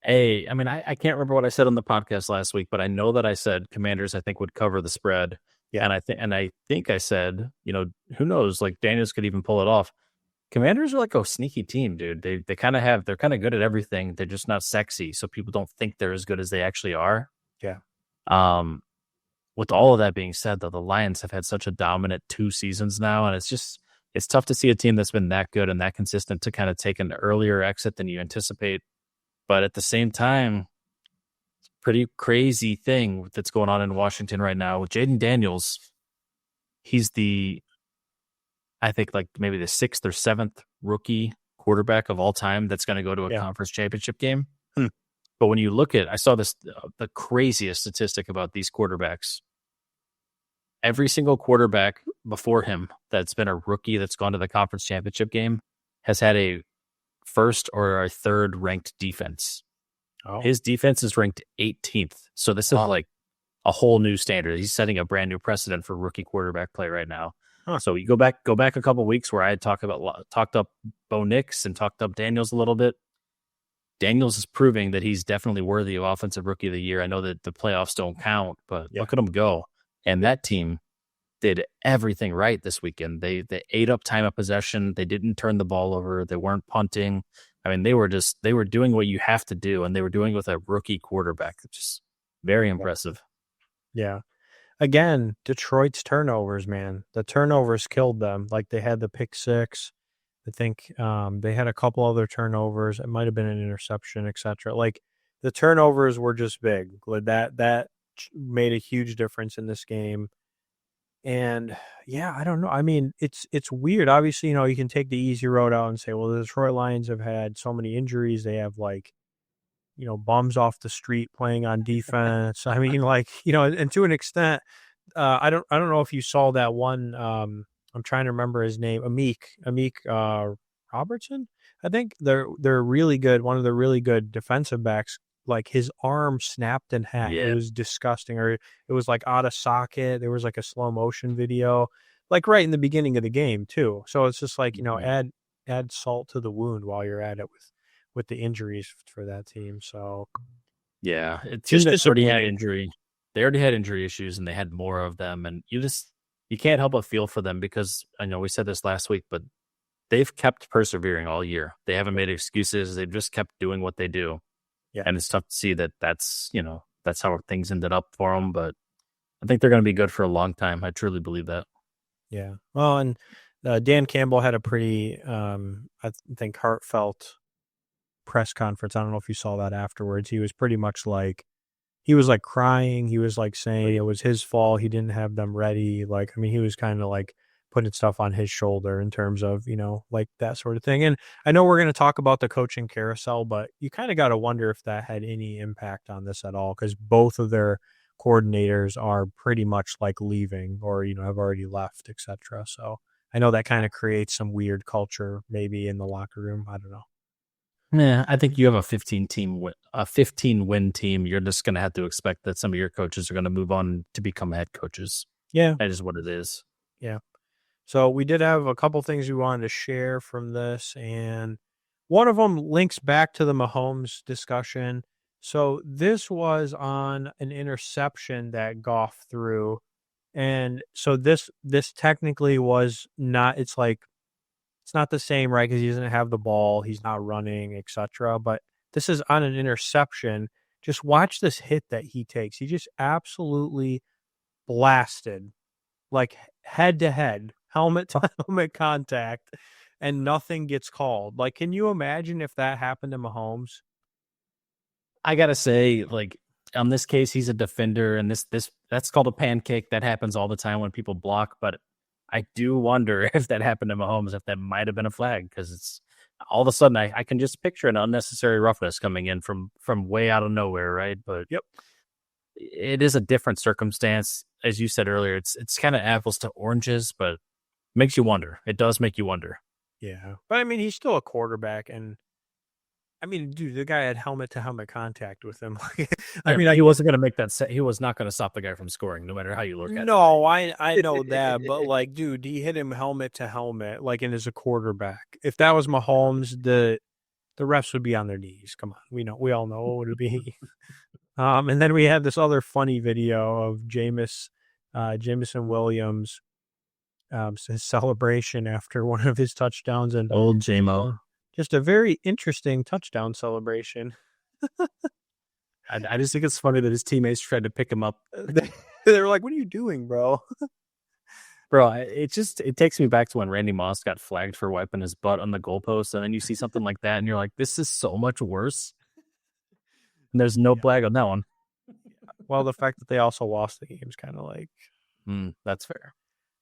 Hey, I mean, I can't remember what I said on the podcast last week, but I know that I said Commanders I think would cover the spread. Yeah. And I think I said, who knows, like Daniels could even pull it off. Commanders are like a sneaky team, dude. They're kind of good at everything. They're just not sexy, so people don't think they're as good as they actually are. Yeah. With all of that being said, though, the Lions have had such a dominant 2 seasons now, and it's tough to see a team that's been that good and that consistent to kind of take an earlier exit than you anticipate. But at the same time, it's a pretty crazy thing that's going on in Washington right now with Jaden Daniels. He's I think like maybe the 6th or 7th rookie quarterback of all time that's going to go to a conference championship game. But when you look at, I saw this, the craziest statistic about these quarterbacks. Every single quarterback before him that's been a rookie that's gone to the conference championship game has had a first or our third ranked defense. Oh, His defense is ranked 18th. So this is like a whole new standard. He's setting a brand new precedent for rookie quarterback play right now. Huh. So you go back a couple weeks where I had talked up Bo Nix and talked up Daniels a little bit. Daniels is proving that he's definitely worthy of Offensive Rookie of the Year. I know that the playoffs don't count, but look at him go. And that team did everything right this weekend. They ate up time of possession. They didn't turn the ball over. They weren't punting. I mean, they were doing what you have to do, and they were doing it with a rookie quarterback. Just very impressive. Yeah. Again, Detroit's turnovers, man. The turnovers killed them. Like they had the pick six. I think they had a couple other turnovers. It might have been an interception, etc. Like the turnovers were just big. That made a huge difference in this game. And yeah, I don't know. I mean, it's weird. Obviously, you can take the easy road out and say, well, the Detroit Lions have had so many injuries. They have like, bums off the street playing on defense. I mean, like, and to an extent, I don't know if you saw that one. I'm trying to remember his name, Amik Robertson. I think they're really good. One of the really good defensive backs, like his arm snapped in half. Yeah. It was disgusting, or it was like out of socket. There was like a slow motion video, like right in the beginning of the game too. So it's just like, add salt to the wound while you're at it with the injuries for that team. So yeah, it's just just already had injury. They already had injury issues, and they had more of them. And you can't help but feel for them because I know we said this last week, but they've kept persevering all year. They haven't made excuses. They've just kept doing what they do. Yeah. And it's tough to see that's how things ended up for them. But I think they're going to be good for a long time. I truly believe that. Yeah. Well, and Dan Campbell had a pretty, I think, heartfelt press conference. I don't know if you saw that afterwards. He was pretty much like, he was like crying. He was like saying it was his fault. He didn't have them ready. Like, I mean, he was kind of like putting stuff on his shoulder in terms of, like that sort of thing. And I know we're going to talk about the coaching carousel, but you kind of got to wonder if that had any impact on this at all, because both of their coordinators are pretty much like leaving or, have already left, etc. So I know that kind of creates some weird culture maybe in the locker room. I don't know. Yeah, I think you have a 15 win team. You're just going to have to expect that some of your coaches are going to move on to become head coaches. Yeah. That is what it is. Yeah. So we did have a couple things we wanted to share from this, and one of them links back to the Mahomes discussion. So this was on an interception that Goff threw. And so this technically was not, it's not the same, right? Because he doesn't have the ball, he's not running, etc. But this is on an interception. Just watch this hit that he takes. He just absolutely blasted, like head to head, helmet to helmet contact, and nothing gets called. Like, can you imagine if that happened to Mahomes? I gotta say, like on this case, he's a defender, and that's called a pancake. That happens all the time when people block, but I do wonder if that happened to Mahomes, if that might have been a flag, because it's all of a sudden I can just picture an unnecessary roughness coming in from way out of nowhere, right? But Yep, it is a different circumstance, as you said earlier. It's kind of apples to oranges, but it makes you wonder. It does make you wonder. Yeah, but I mean, he's still a quarterback, and I mean, dude, the guy had helmet to helmet contact with him. I mean, he wasn't going to make that set. He was not going to stop the guy from scoring, no matter how you look at it. No, I know that, but like, dude, he hit him helmet to helmet, like, and as a quarterback. If that was Mahomes, the refs would be on their knees. Come on, we all know what it would be. And then we had this other funny video of Jameson Williams, his celebration after one of his touchdowns, and old JMO. Just a very interesting touchdown celebration. I just think it's funny that his teammates tried to pick him up. They were like, "What are you doing, bro?" Bro, it takes me back to when Randy Moss got flagged for wiping his butt on the goalpost, and then you see something like that, and you're like, "This is so much worse." And there's no flag on that one. Well, the fact that they also lost the game is kind of like, that's fair.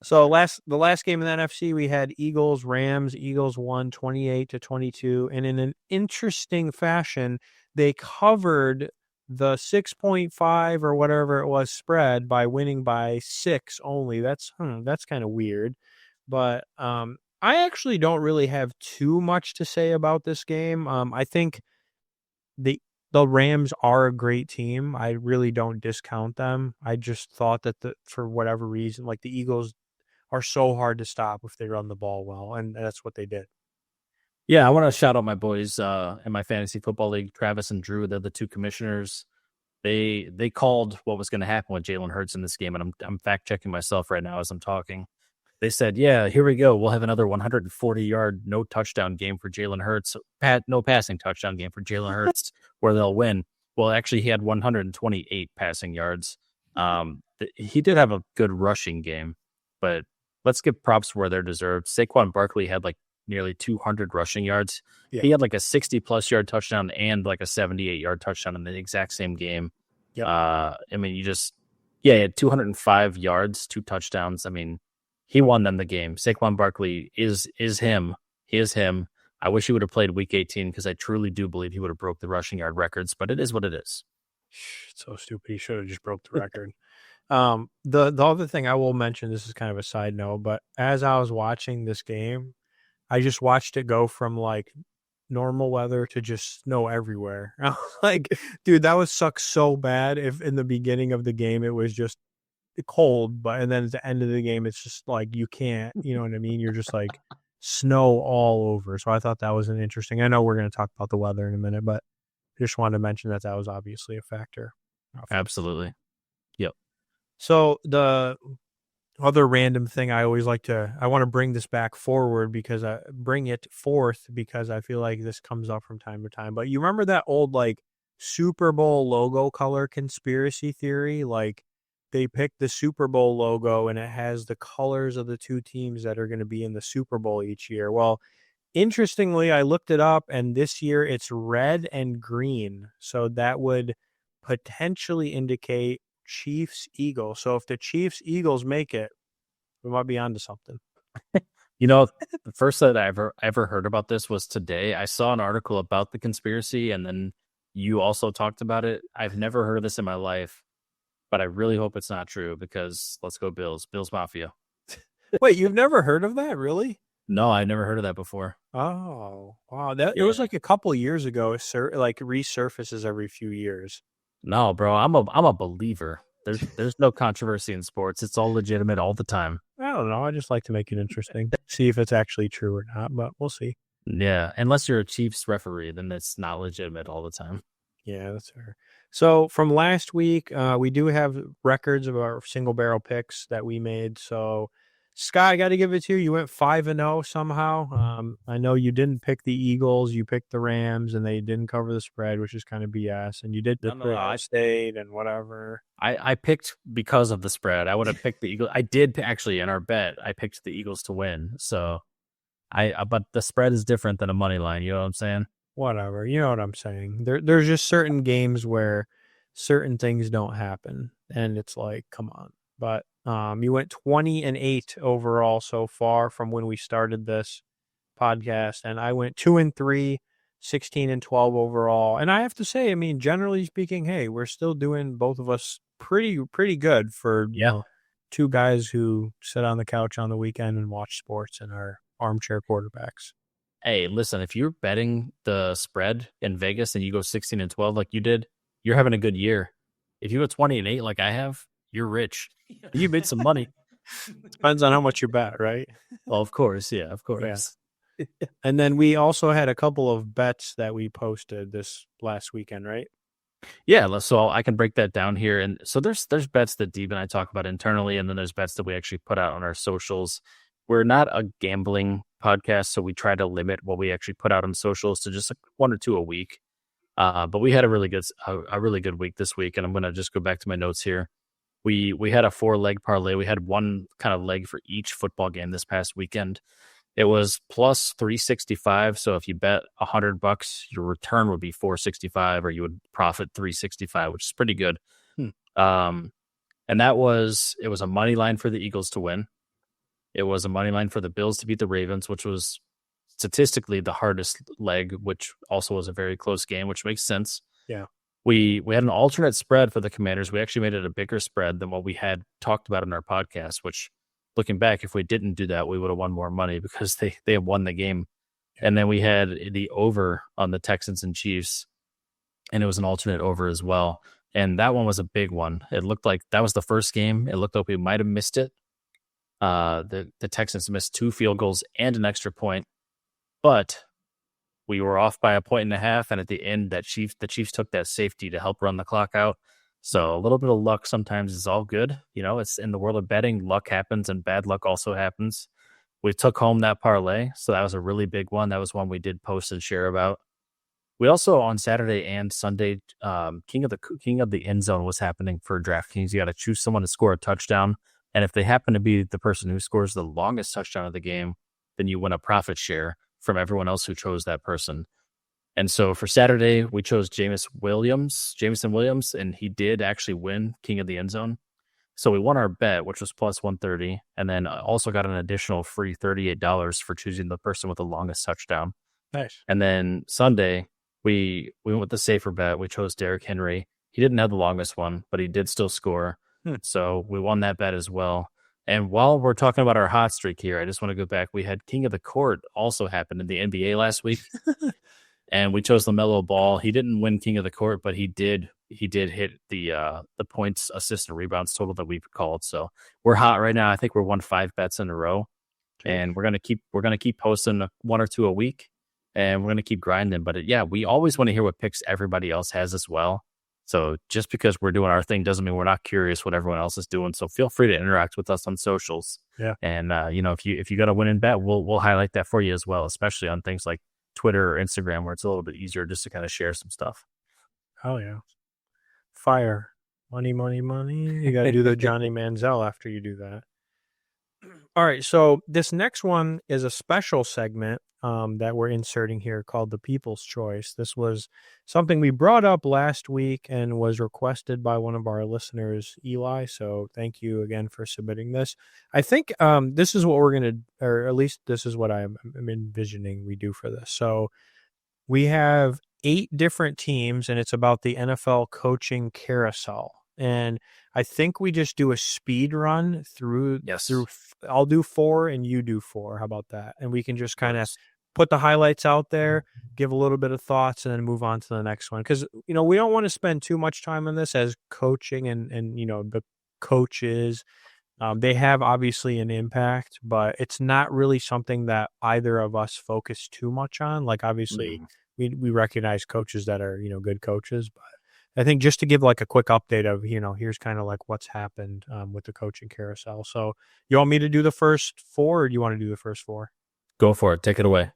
So the last game in the NFC, we had Eagles-Rams. Eagles won 28-22, and in an interesting fashion, they covered the 6.5 or whatever it was spread by winning by 6 only. That's kind of weird, but I actually don't really have too much to say about this game. I think the the Rams are a great team. I really don't discount them. I just thought that for whatever reason, like the Eagles are so hard to stop if they run the ball well, and that's what they did. Yeah, I want to shout out my boys in my fantasy football league, Travis and Drew. They're the two commissioners. They called what was going to happen with Jalen Hurts in this game, and I'm fact checking myself right now as I'm talking. They said, "Yeah, here we go. We'll have another 140-yard no touchdown game for Jalen Hurts, no passing touchdown game for Jalen Hurts, where they'll win." Well, actually, he had 128 passing yards. He did have a good rushing game, but let's give props where they're deserved. Saquon Barkley had like nearly 200 rushing yards. Yeah. He had like a 60-plus yard touchdown and like a 78-yard touchdown in the exact same game. Yep. I mean, he had 205 yards, 2 touchdowns. I mean, he won them the game. Saquon Barkley is him. He is him. I wish he would have played Week 18 because I truly do believe he would have broke the rushing yard records, but it is what it is. It's so stupid. He should have just broke the record. The other thing I will mention, this is kind of a side note, but as I was watching this game, I just watched it go from like normal weather to just snow everywhere. I was like, dude, that would suck so bad if in the beginning of the game it was just cold, but and then at the end of the game it's just like you can't, you know what I mean? You're just like snow all over. So I thought that was an interesting. I know we're going to talk about the weather in a minute, but I just wanted to mention that was obviously a factor. Absolutely. Yep. So the other random thing I always like I want to bring this back forward because I bring it forth because I feel like this comes up from time to time. But you remember that old like Super Bowl logo color conspiracy theory? Like they picked the Super Bowl logo and it has the colors of the two teams that are going to be in the Super Bowl each year. Well, interestingly, I looked it up and this year it's red and green. So that would potentially indicate Chiefs Eagles. So if the Chiefs Eagles make it, we might be onto something. You know, the first that I ever heard about this was today. I saw an article about the conspiracy, and then you also talked about it. I've never heard of this in my life, but I really hope it's not true because let's go Bills Mafia. Wait, you've never heard of that, really? No, I've never heard of that before. Oh, wow! It was like a couple years ago. It like resurfaces every few years. No, bro, I'm a believer. There's no controversy in sports. It's all legitimate all the time. I don't know. I just like to make it interesting, see if it's actually true or not, but we'll see. Yeah, unless you're a Chiefs referee, then it's not legitimate all the time. Yeah, that's fair. So from last week, we do have records of our single barrel picks that we made. So Sky, I got to give it to you. You went 5-0 somehow. I know you didn't pick the Eagles. You picked the Rams, and they didn't cover the spread, which is kind of BS. And you did the Ohio State and whatever. I picked because of the spread. I would have picked the Eagles. I did actually in our bet. I picked the Eagles to win. So but the spread is different than a money line. You know what I'm saying? Whatever. You know what I'm saying. There's just certain games where certain things don't happen, and it's like, come on. But you went 20-8 overall so far from when we started this podcast, and I went 2-3, 16-12 overall. And I have to say, I mean, generally speaking, hey, we're still doing both of us pretty good for two guys who sit on the couch on the weekend and watch sports and are armchair quarterbacks. Hey, listen, if you're betting the spread in Vegas and you go 16-12 like you did, you're having a good year. If you go 20-8 like I have, you're rich. You made some money. Depends on how much you bet, right? Well, of course. Yeah, of course. Yeah. And then we also had a couple of bets that we posted this last weekend, right? Yeah, so I can break that down here. And so there's bets that Deeb and I talk about internally, and then there's bets that we actually put out on our socials. We're not a gambling podcast, so we try to limit what we actually put out on socials to just like 1 or 2 a week. But we had a really good week this week, and I'm going to just go back to my notes here. We had a 4-leg parlay. We had one kind of leg for each football game this past weekend. It was plus 365. So if you bet $100, your return would be 465, or you would profit 365, which is pretty good. And it was a money line for the Eagles to win. It was a money line for the Bills to beat the Ravens, which was statistically the hardest leg, which also was a very close game, which makes sense. Yeah. We had an alternate spread for the Commanders. We actually made it a bigger spread than what we had talked about in our podcast, which looking back, if we didn't do that, we would have won more money because they have won the game. And then we had the over on the Texans and Chiefs, and it was an alternate over as well. And that one was a big one. It looked like that was the first game. It looked like we might have missed it. The Texans missed 2 field goals and an extra point, but we were off by 1.5 points. And at the end, the Chiefs took that safety to help run the clock out. So a little bit of luck sometimes is all good. It's in the world of betting, luck happens and bad luck also happens. We took home that parlay, so that was a really big one. That was one we did post and share about. We also on Saturday and Sunday, King of the End Zone was happening for DraftKings. You got to choose someone to score a touchdown, and if they happen to be the person who scores the longest touchdown of the game, then you win a profit share from everyone else who chose that person. And so for Saturday, we chose Jameson Williams, and he did actually win King of the End Zone. So we won our bet, which was plus 130, and then also got an additional free $38 for choosing the person with the longest touchdown. Nice. And then Sunday, we went with the safer bet. We chose Derrick Henry. He didn't have the longest one, but he did still score. So we won that bet as well. And while we're talking about our hot streak here, I just want to go back. We had King of the Court also happen in the NBA last week. And we chose LaMelo Ball. He didn't win King of the Court, but he did hit the points, assists, and rebounds total that we've called. So we're hot right now. I think we're won 5 bets in a row. And we're gonna keep posting 1 or 2 a week, and we're gonna keep grinding. But we always want to hear what picks everybody else has as well. So just because we're doing our thing doesn't mean we're not curious what everyone else is doing. So feel free to interact with us on socials. Yeah. And if you got a winning bet, we'll highlight that for you as well, especially on things like Twitter or Instagram, where it's a little bit easier just to kind of share some stuff. Oh yeah. Fire. Money, money, money. You got to do the Johnny Manziel after you do that. All right. So this next one is a special segment that we're inserting here called the People's Choice. This was something we brought up last week and was requested by one of our listeners, Eli. So thank you again for submitting this. I think this is what we're going to, or at least this is what I'm envisioning we do for this. So we have 8 different teams, and it's about the NFL coaching carousel. And I think we just do a speed run through. Yes. I'll do 4 and you do 4. How about that? And we can just kind of put the highlights out there, give a little bit of thoughts, and then move on to the next one. Because, we don't want to spend too much time on this as coaching and the coaches. They have obviously an impact, but it's not really something that either of us focus too much on. Like, obviously, we recognize coaches that are, good coaches, but I think just to give like a quick update of, here's kind of like what's happened with the coaching carousel. So you want me to do the first 4 or do you want to do the first 4? Go for it. Take it away.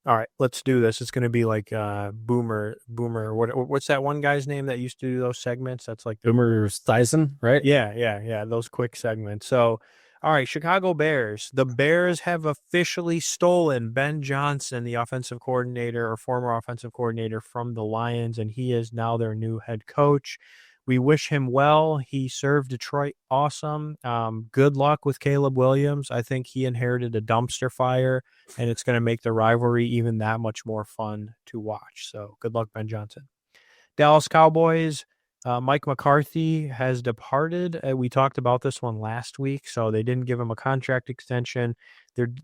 All right, let's do this. It's going to be like Boomer. What's that one guy's name that used to do those segments? That's like Boomer Esiason, right? Yeah. Those quick segments. So, all right, Chicago Bears. The Bears have officially stolen Ben Johnson, the offensive coordinator or former offensive coordinator from the Lions, and he is now their new head coach. We wish him well. He served Detroit awesome. Good luck with Caleb Williams. I think he inherited a dumpster fire, and it's going to make the rivalry even that much more fun to watch. So good luck, Ben Johnson. Dallas Cowboys. Mike McCarthy has departed. We talked about this one last week, so they didn't give him a contract extension.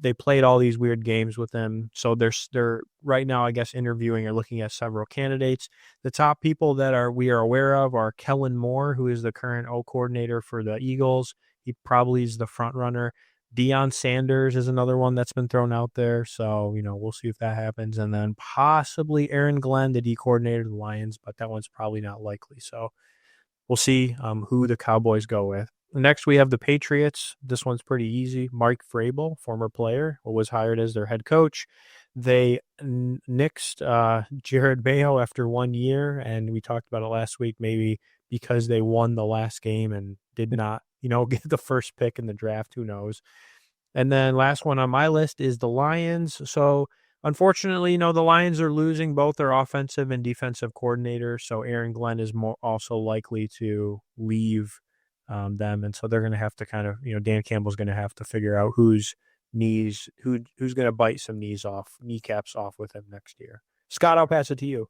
They played all these weird games with him. So they're right now, I guess, interviewing or looking at several candidates. The top people that we are aware of are Kellen Moore, who is the current O coordinator for the Eagles. He probably is the front runner. Deion Sanders is another one that's been thrown out there. So, we'll see if that happens. And then possibly Aaron Glenn, the D coordinator of the Lions, but that one's probably not likely. So we'll see who the Cowboys go with. Next, we have the Patriots. This one's pretty easy. Mike Vrabel, former player, was hired as their head coach. They nixed Jared Mayo after 1 year, and we talked about it last week, maybe because they won the last game and did not, get the first pick in the draft. Who knows? And then last one on my list is the Lions. So unfortunately, the Lions are losing both their offensive and defensive coordinators. So Aaron Glenn is also likely to leave them. And so they're going to have to kind of, Dan Campbell's going to have to figure out who's going to bite some kneecaps off with him next year. Scott, I'll pass it to you.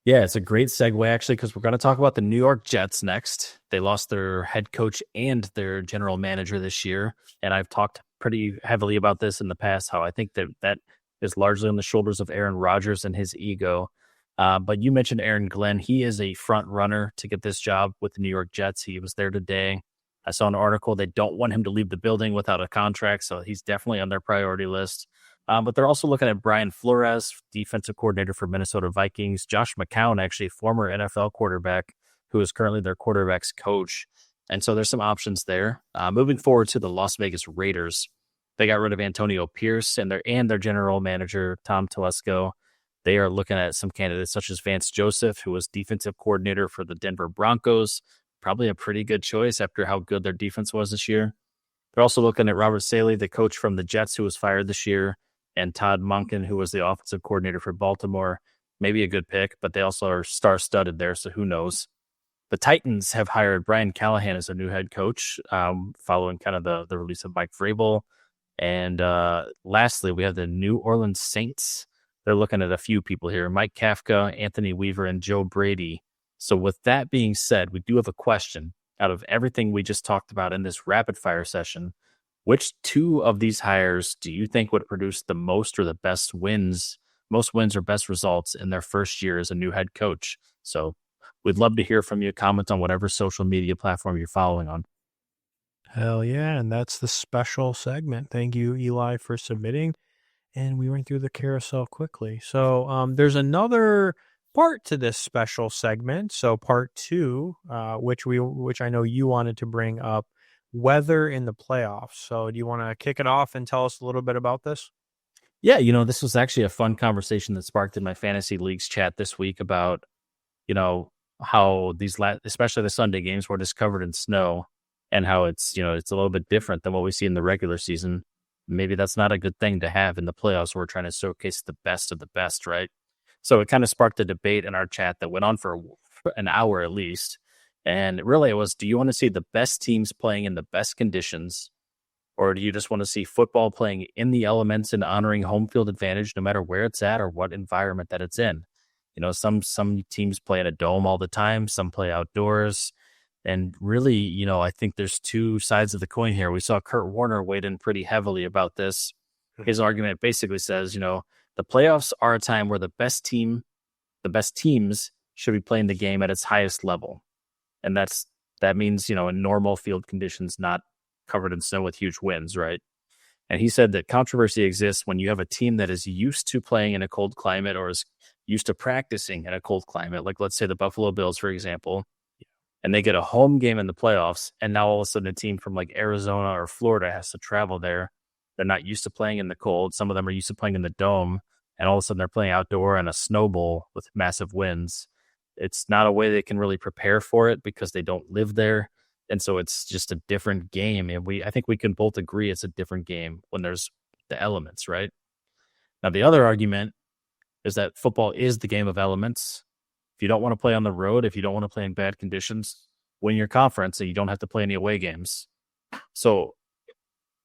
Yeah, it's a great segue, actually, because we're going to talk about the New York Jets next. They lost their head coach and their general manager this year. And I've talked pretty heavily about this in the past, how I think that is largely on the shoulders of Aaron Rodgers and his ego. But you mentioned Aaron Glenn. He is a front runner to get this job with the New York Jets. He was there today. I saw an article. They don't want him to leave the building without a contract, so he's definitely on their priority list. But they're also looking at Brian Flores, defensive coordinator for Minnesota Vikings. Josh McCown, actually former NFL quarterback, who is currently their quarterback's coach. And so there's some options there. Moving forward to the Las Vegas Raiders, they got rid of Antonio Pierce and their general manager, Tom Telesco. They are looking at some candidates such as Vance Joseph, who was defensive coordinator for the Denver Broncos. Probably a pretty good choice after how good their defense was this year. They're also looking at Robert Saleh, the coach from the Jets, who was fired this year, and Todd Monken, who was the offensive coordinator for Baltimore. Maybe a good pick, but they also are star-studded there, so who knows. The Titans have hired Brian Callahan as a new head coach, following kind of the release of Mike Vrabel. And lastly, we have the New Orleans Saints. They're looking at a few people here: Mike Kafka, Anthony Weaver, and Joe Brady. So with that being said, we do have a question. Out of everything we just talked about in this rapid fire session, which two of these hires do you think would produce the most or the best wins, most wins or best results in their first year as a new head coach? So we'd love to hear from you. Comment on whatever social media platform you're following on. Hell yeah, and that's the special segment. Thank you, Eli, for submitting. And we went through the carousel quickly. So there's another part to this special segment. So part 2, which I know you wanted to bring up, weather in the playoffs. So do you want to kick it off and tell us a little bit about this? Yeah, this was actually a fun conversation that sparked in my fantasy leagues chat this week about, how these especially the Sunday games were just covered in snow, and how it's a little bit different than what we see in the regular season. Maybe that's not a good thing to have in the playoffs. We're trying to showcase the best of the best, right? So it kind of sparked a debate in our chat that went on for an hour at least. And really it was, do you want to see the best teams playing in the best conditions, or do you just want to see football playing in the elements and honoring home field advantage no matter where it's at or what environment that it's in? Some teams play in a dome all the time, some play outdoors. And really, I think there's two sides of the coin here. We saw Kurt Warner weighed in pretty heavily about this. His argument basically says, the playoffs are a time where the best teams should be playing the game at its highest level. And that means, in normal field conditions, not covered in snow with huge winds, right? And he said that controversy exists when you have a team that is used to playing in a cold climate or is used to practicing in a cold climate. Like, let's say the Buffalo Bills, for example, and they get a home game in the playoffs, and now all of a sudden a team from like Arizona or Florida has to travel there. They're not used to playing in the cold. Some of them are used to playing in the dome, and all of a sudden they're playing outdoor in a snow bowl with massive winds. It's not a way they can really prepare for it because they don't live there. And so it's just a different game. And I think we can both agree it's a different game when there's the elements, right? Now, the other argument is that football is the game of elements. If you don't want to play on the road, if you don't want to play in bad conditions, win your conference and you don't have to play any away games. So,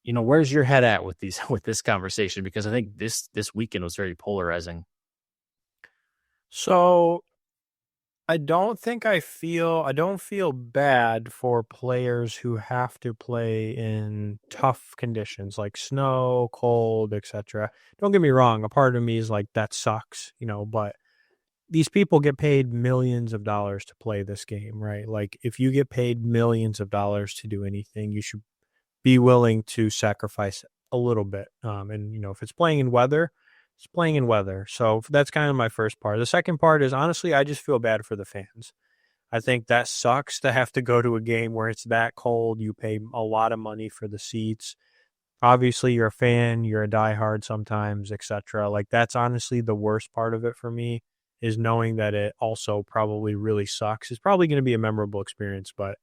where's your head at with this conversation? Because I think this weekend was very polarizing. So I don't feel bad for players who have to play in tough conditions like snow, cold, etc. Don't get me wrong. A part of me is like, that sucks, but these people get paid millions of dollars to play this game, right? Like, if you get paid millions of dollars to do anything, you should be willing to sacrifice a little bit. And if it's playing in weather, it's playing in weather. So that's kind of my first part. The second part is, honestly, I just feel bad for the fans. I think that sucks to have to go to a game where it's that cold. You pay a lot of money for the seats. Obviously, you're a fan, you're a diehard sometimes, etc. Like, that's honestly the worst part of it for me, is knowing that it also probably really sucks. It's probably going to be a memorable experience, but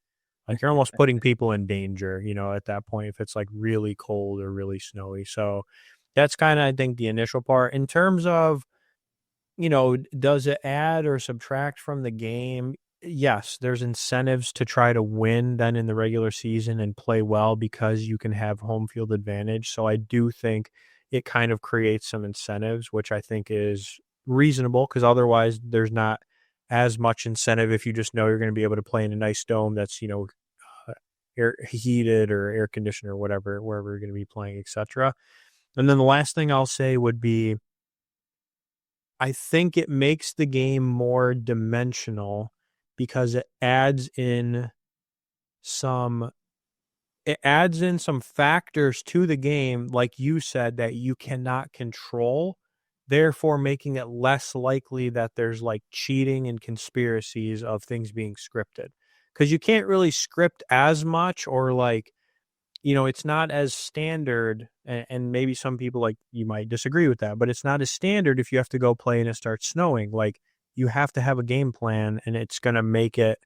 like, you're almost putting people in danger, at that point, if it's like really cold or really snowy. So that's kind of, I think, the initial part. In terms of, does it add or subtract from the game? Yes, there's incentives to try to win then in the regular season and play well because you can have home field advantage. So I do think it kind of creates some incentives, which I think is reasonable, because otherwise there's not as much incentive if you just know you're going to be able to play in a nice dome that's, air heated or air conditioner, whatever, wherever you're going to be playing, etc. And then the last thing I'll say would be, I think it makes the game more dimensional because some it adds in some factors to the game, like you said, that you cannot control, therefore making it less likely that there's like cheating and conspiracies of things being scripted. Because you can't really script as much, or like, it's not as standard, and maybe some people like you might disagree with that, but it's not as standard if you have to go play and it starts snowing. Like, you have to have a game plan, and it's going to make it,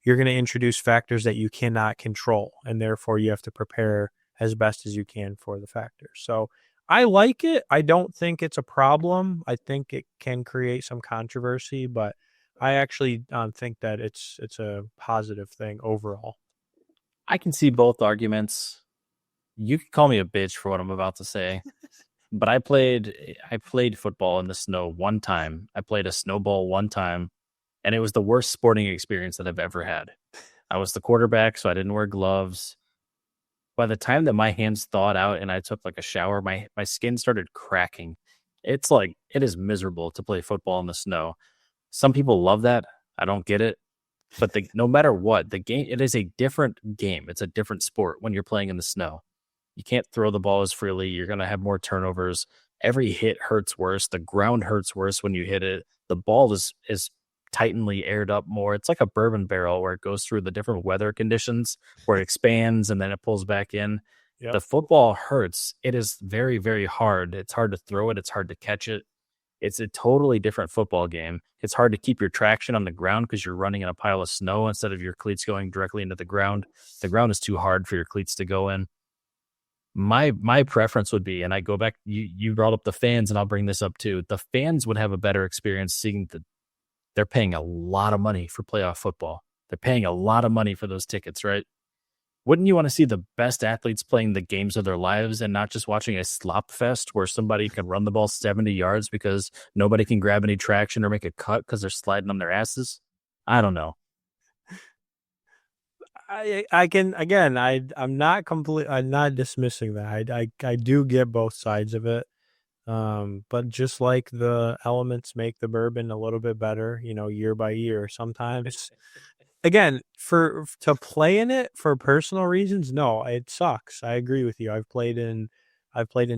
you're going to introduce factors that you cannot control, and therefore you have to prepare as best as you can for the factors. So I like it. I don't think it's a problem. I think it can create some controversy, but I actually think that it's a positive thing overall. I can see both arguments. You can call me a bitch for what I'm about to say, but I played football in the snow one time. I played a snowball one time, and it was the worst sporting experience that I've ever had. I was the quarterback, so I didn't wear gloves. By the time that my hands thawed out and I took like a shower, my skin started cracking. It's like, it is miserable to play football in the snow. Some people love that. I don't get it. But no matter what, the game, it is a different game. It's a different sport when you're playing in the snow. You can't throw the ball as freely. You're going to have more turnovers. Every hit hurts worse. The ground hurts worse when you hit it. The ball is tightly aired up more. It's like a bourbon barrel where it goes through the different weather conditions, where it expands and then it pulls back in. Yep. The football hurts. It is very, very hard. It's hard to throw it. It's hard to catch it. It's a totally different football game. It's hard to keep your traction on the ground because you're running in a pile of snow instead of your cleats going directly into the ground. The ground is too hard for your cleats to go in. My preference would be, and I go back, you brought up the fans, and I'll bring this up too. The fans would have a better experience seeing that they're paying a lot of money for playoff football. They're paying a lot of money for those tickets, right? Wouldn't you want to see the best athletes playing the games of their lives and not just watching a slop fest where somebody can run the ball 70 yards because nobody can grab any traction or make a cut because they're sliding on their asses? I don't know. I can, again, I'm not dismissing that. I do get both sides of it. But just like the elements make the bourbon a little bit better, year by year, sometimes, again, to play in it for personal reasons, no, it sucks. I agree with you. I've played in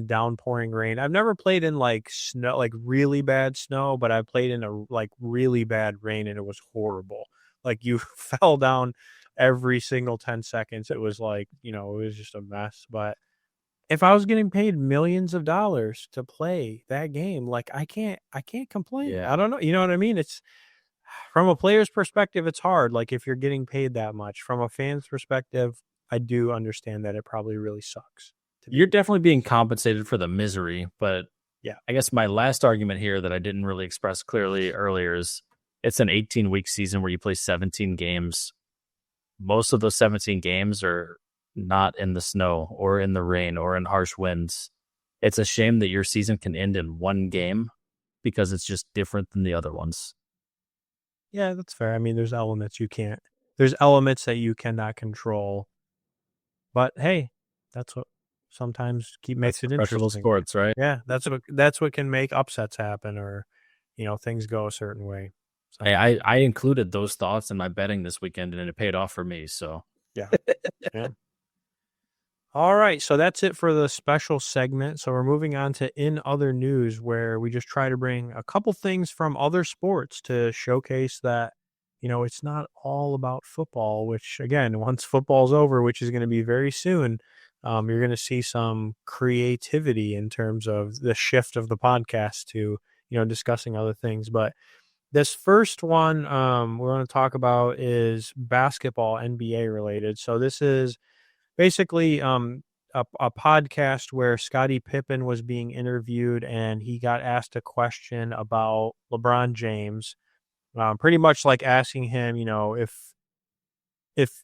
downpouring rain. I've never played in like snow, like really bad snow, but I played in a like really bad rain, and it was horrible. Like, you fell down every single 10 seconds. It was like, it was just a mess. But if I was getting paid millions of dollars to play that game, like, I can't complain. Yeah. I don't know. You know what I mean? It's, from a player's perspective, it's hard. Like, if you're getting paid that much, from a fan's perspective, I do understand that it probably really sucks. You're definitely being compensated for the misery, but yeah, I guess my last argument here that I didn't really express clearly earlier is it's an 18-week season where you play 17 games. Most of those 17 games are not in the snow or in the rain or in harsh winds. It's a shame that your season can end in one game because it's just different than the other ones. Yeah, that's fair. I mean, there's elements that you cannot control. But hey, that's what sometimes makes it Professional interesting. Sports, right? Yeah, that's what can make upsets happen, or things go a certain way. So, hey, I included those thoughts in my betting this weekend, and it paid off for me. So yeah. Yeah. All right, so that's it for the special segment. So we're moving on to In Other News, where we just try to bring a couple things from other sports to showcase that, it's not all about football, which, again, once football's over, which is going to be very soon, you're going to see some creativity in terms of the shift of the podcast to, discussing other things. But this first one we're going to talk about is basketball, NBA related. So this is basically a podcast where Scottie Pippen was being interviewed, and he got asked a question about LeBron James, pretty much like asking him, if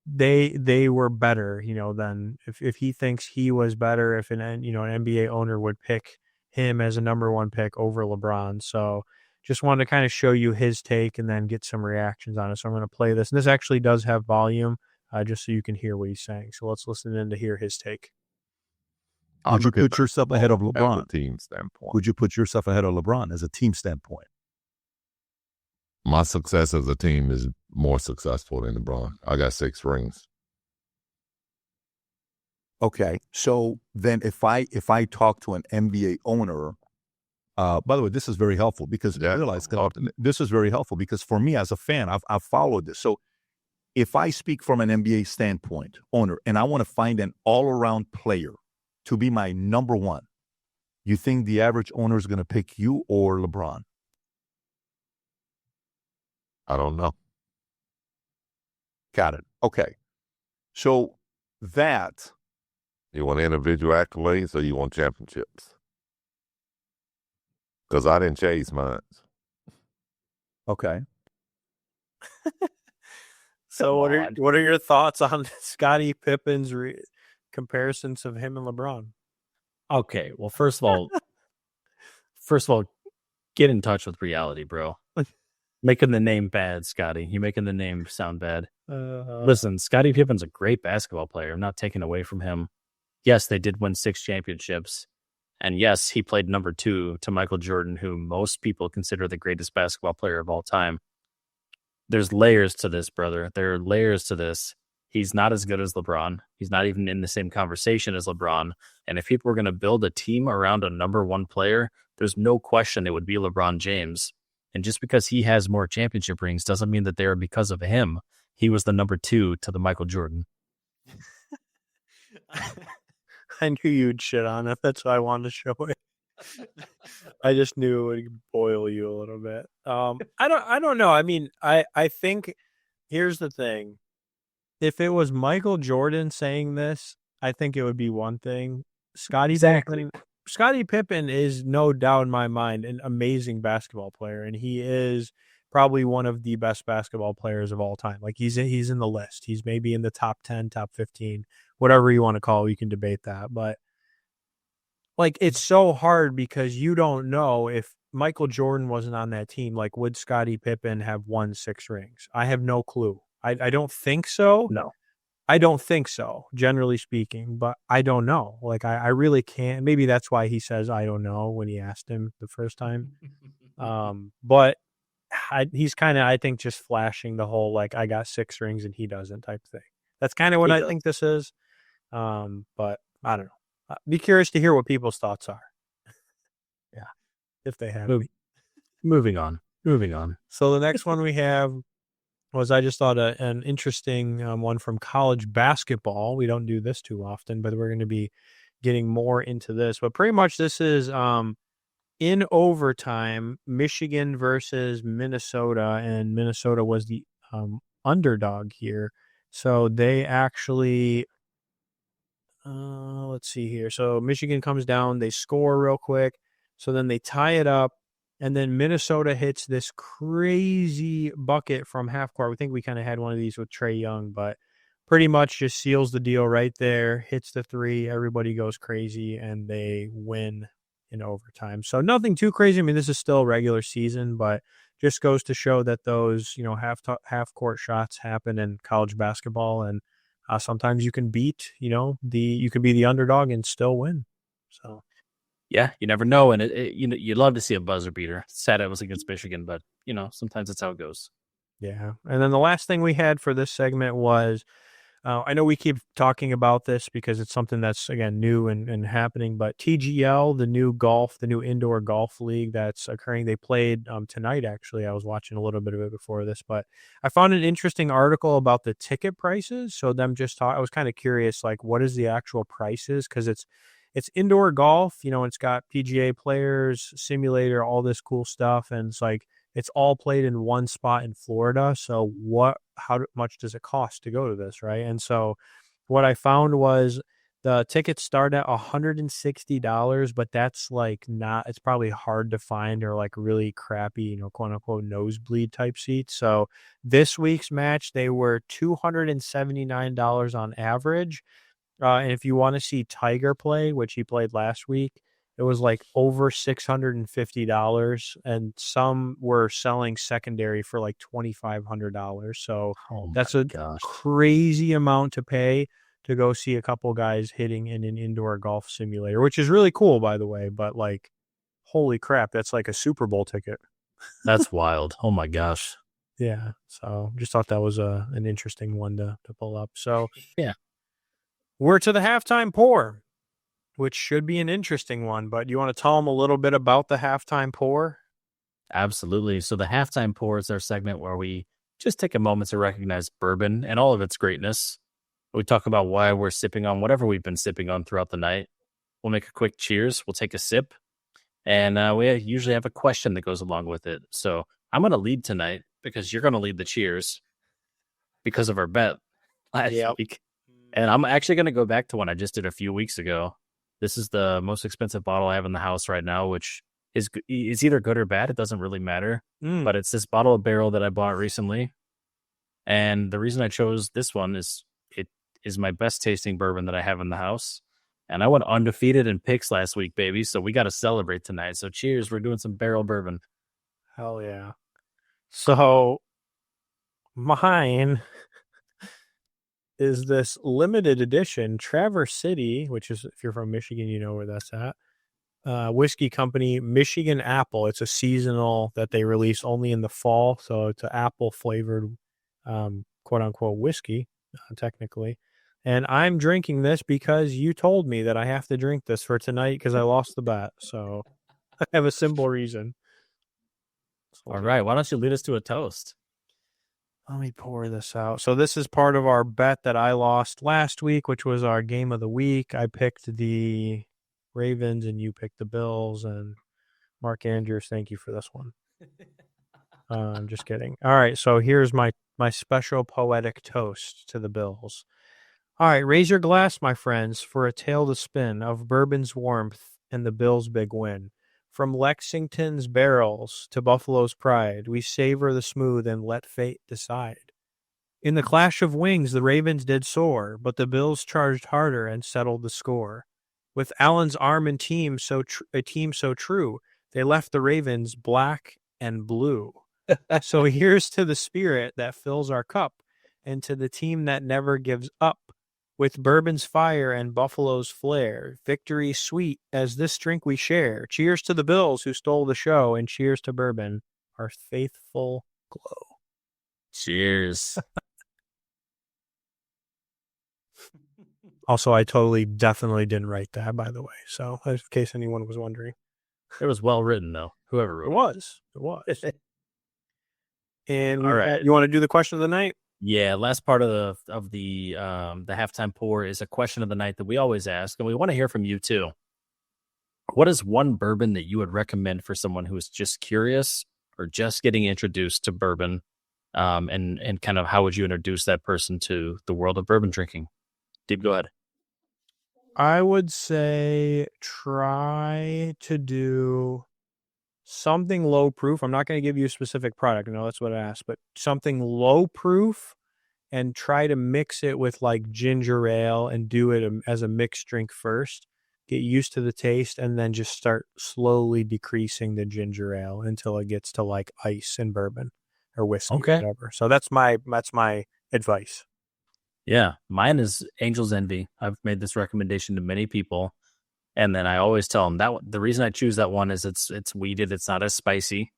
they were better, than if he thinks he was better, if an NBA owner would pick him as a number one pick over LeBron. So just wanted to kind of show you his take and then get some reactions on it. So I'm going to play this, and this actually does have volume. just so you can hear what he's saying. So let's listen in to hear his take. Would you put yourself ahead of LeBron? As a team standpoint. Would you put yourself ahead of LeBron as a team standpoint? My success as a team is more successful than LeBron. I got 6 rings. Okay, so then if I talk to an NBA owner, by the way, this is very helpful because I realize this is very helpful because for me as a fan, I've followed this. So if I speak from an NBA standpoint, owner, and I want to find an all-around player to be my number one, you think the average owner is going to pick you or LeBron? I don't know. Got it. Okay. So that... You want individual accolades or you want championships? Because I didn't chase mine. Okay. So what are your thoughts on Scottie Pippen's comparisons of him and LeBron? Okay, well, first of all, get in touch with reality, bro. Making the name bad, Scotty. You're making the name sound bad. Listen, Scottie Pippen's a great basketball player. I'm not taking away from him. Yes, they did win 6 championships. And yes, he played number 2 to Michael Jordan, who most people consider the greatest basketball player of all time. There's layers to this, brother. There are layers to this. He's not as good as LeBron. He's not even in the same conversation as LeBron. And if people were going to build a team around a number 1 player, there's no question it would be LeBron James. And just because he has more championship rings doesn't mean that they are because of him. He was the number 2 to the Michael Jordan. I knew you'd shit on it. That's why I wanted to show it. I just knew it would boil you a little bit. I don't know. I mean, I think here's the thing. If it was Michael Jordan saying this, I think it would be one thing. Scottie Pippen is no doubt in my mind an amazing basketball player, and he is probably one of the best basketball players of all time. Like he's in the list. He's maybe in the top 10, top 15, whatever you want to call it. You can debate that, but like it's so hard because you don't know if Michael Jordan wasn't on that team. Like, would Scottie Pippen have won 6 rings? I have no clue. I don't think so. No. I don't think so, generally speaking, but I don't know. Like, I really can't. Maybe that's why he says I don't know when he asked him the first time. But he's kind of, I think, just flashing the whole, like, I got 6 rings and he doesn't type thing. That's kind of what I think this is. But I don't know. Be curious to hear what people's thoughts are. Yeah. If they have. Moving on. So the next one we have was, I just thought an interesting one from college basketball. We don't do this too often, but we're going to be getting more into this. But pretty much this is in overtime, Michigan versus Minnesota, and Minnesota was the underdog here. So they actually, let's see here. So Michigan comes down, they score real quick. So then they tie it up. And then Minnesota hits this crazy bucket from half court. We think we kind of had one of these with Trae Young, but pretty much just seals the deal right there, hits the 3, everybody goes crazy, and they win in overtime. So nothing too crazy. I mean, this is still regular season, but just goes to show that those, half court shots happen in college basketball, and sometimes you can beat, you can be the underdog and still win. So. Yeah, you never know, and you'd love to see a buzzer beater. Sad it was against Michigan, but sometimes that's how it goes. Yeah, and then the last thing we had for this segment was, I know we keep talking about this because it's something that's again new and happening, but TGL, the new indoor golf league that's occurring, they played tonight. Actually, I was watching a little bit of it before this, but I found an interesting article about the ticket prices. So I was kind of curious, like, what is the actual prices, because it's indoor golf, it's got PGA players, simulator, all this cool stuff. And it's like, it's all played in one spot in Florida. So how much does it cost to go to this? Right. And so what I found was the tickets start at $160, but that's like it's probably hard to find, or like really crappy, quote unquote nosebleed type seats. So this week's match, they were $279 on average. And if you want to see Tiger play, which he played last week, It was like over $650, and some were selling secondary for like $2,500. So that's a crazy amount to pay to go see a couple guys hitting in an indoor golf simulator, which is really cool, by the way. But like, holy crap, that's like a Super Bowl ticket. That's wild. Oh my gosh. Yeah. So just thought that was an interesting one to pull up. So yeah, we're to the halftime pour, which should be an interesting one. But you want to tell them a little bit about the halftime pour? Absolutely. So the halftime pour is our segment where we just take a moment to recognize bourbon and all of its greatness. We talk about why we're sipping on whatever we've been sipping on throughout the night. We'll make a quick cheers. We'll take a sip. And we usually have a question that goes along with it. So I'm going to lead tonight because you're going to lead the cheers because of our bet last week. And I'm actually going to go back to one I just did a few weeks ago. This is the most expensive bottle I have in the house right now, which is either good or bad. It doesn't really matter. But it's this bottle of barrel that I bought recently. And the reason I chose this one is it is my best tasting bourbon that I have in the house. And I went undefeated in picks last week, baby. So we got to celebrate tonight. So cheers. We're doing some barrel bourbon. Hell yeah. So mine is this limited edition Traverse City, which is, if you're from Michigan, you know where that's at. Whiskey company, Michigan Apple. It's a seasonal that they release only in the fall. So it's an apple flavored, quote unquote, whiskey, technically. And I'm drinking this because you told me that I have to drink this for tonight because I lost the bet. So I have a simple reason. All right. Why don't you lead us to a toast? Let me pour this out. So this is part of our bet that I lost last week, which was our game of the week. I picked the Ravens and you picked the Bills. And Mark Andrews, thank you for this one. I'm just kidding. All right. So here's my special poetic toast to the Bills. All right, raise your glass, my friends, for a tale to spin of bourbon's warmth and the Bills' big win. From Lexington's barrels to Buffalo's pride, we savor the smooth and let fate decide. In the clash of wings, the Ravens did soar, but the Bills charged harder and settled the score. With Allen's arm and team a team so true, they left the Ravens black and blue. So here's to the spirit that fills our cup, and to the team that never gives up. With bourbon's fire and Buffalo's flair, victory sweet as this drink we share. Cheers to the Bills who stole the show, and cheers to bourbon, our faithful glow. Cheers. Also, I definitely didn't write that, by the way. So, in case anyone was wondering. It was well written, though. Whoever wrote it. It was. And all right. You want to do the question of the night? Yeah, last part of the halftime pour is a question of the night that we always ask, and we want to hear from you too. What is one bourbon that you would recommend for someone who is just curious or just getting introduced to bourbon, and kind of how would you introduce that person to the world of bourbon drinking? Deep, go ahead. I would say try to do something low proof. I'm not going to give you a specific product. I know that's what I asked, but something low proof, and try to mix it with like ginger ale and do it as a mixed drink first. Get used to the taste and then just start slowly decreasing the ginger ale until it gets to like ice and bourbon or whiskey or whatever. So that's my advice. Yeah, mine is Angel's Envy. I've made this recommendation to many people. And then I always tell them that the reason I choose that one is it's weeded. It's not as spicy.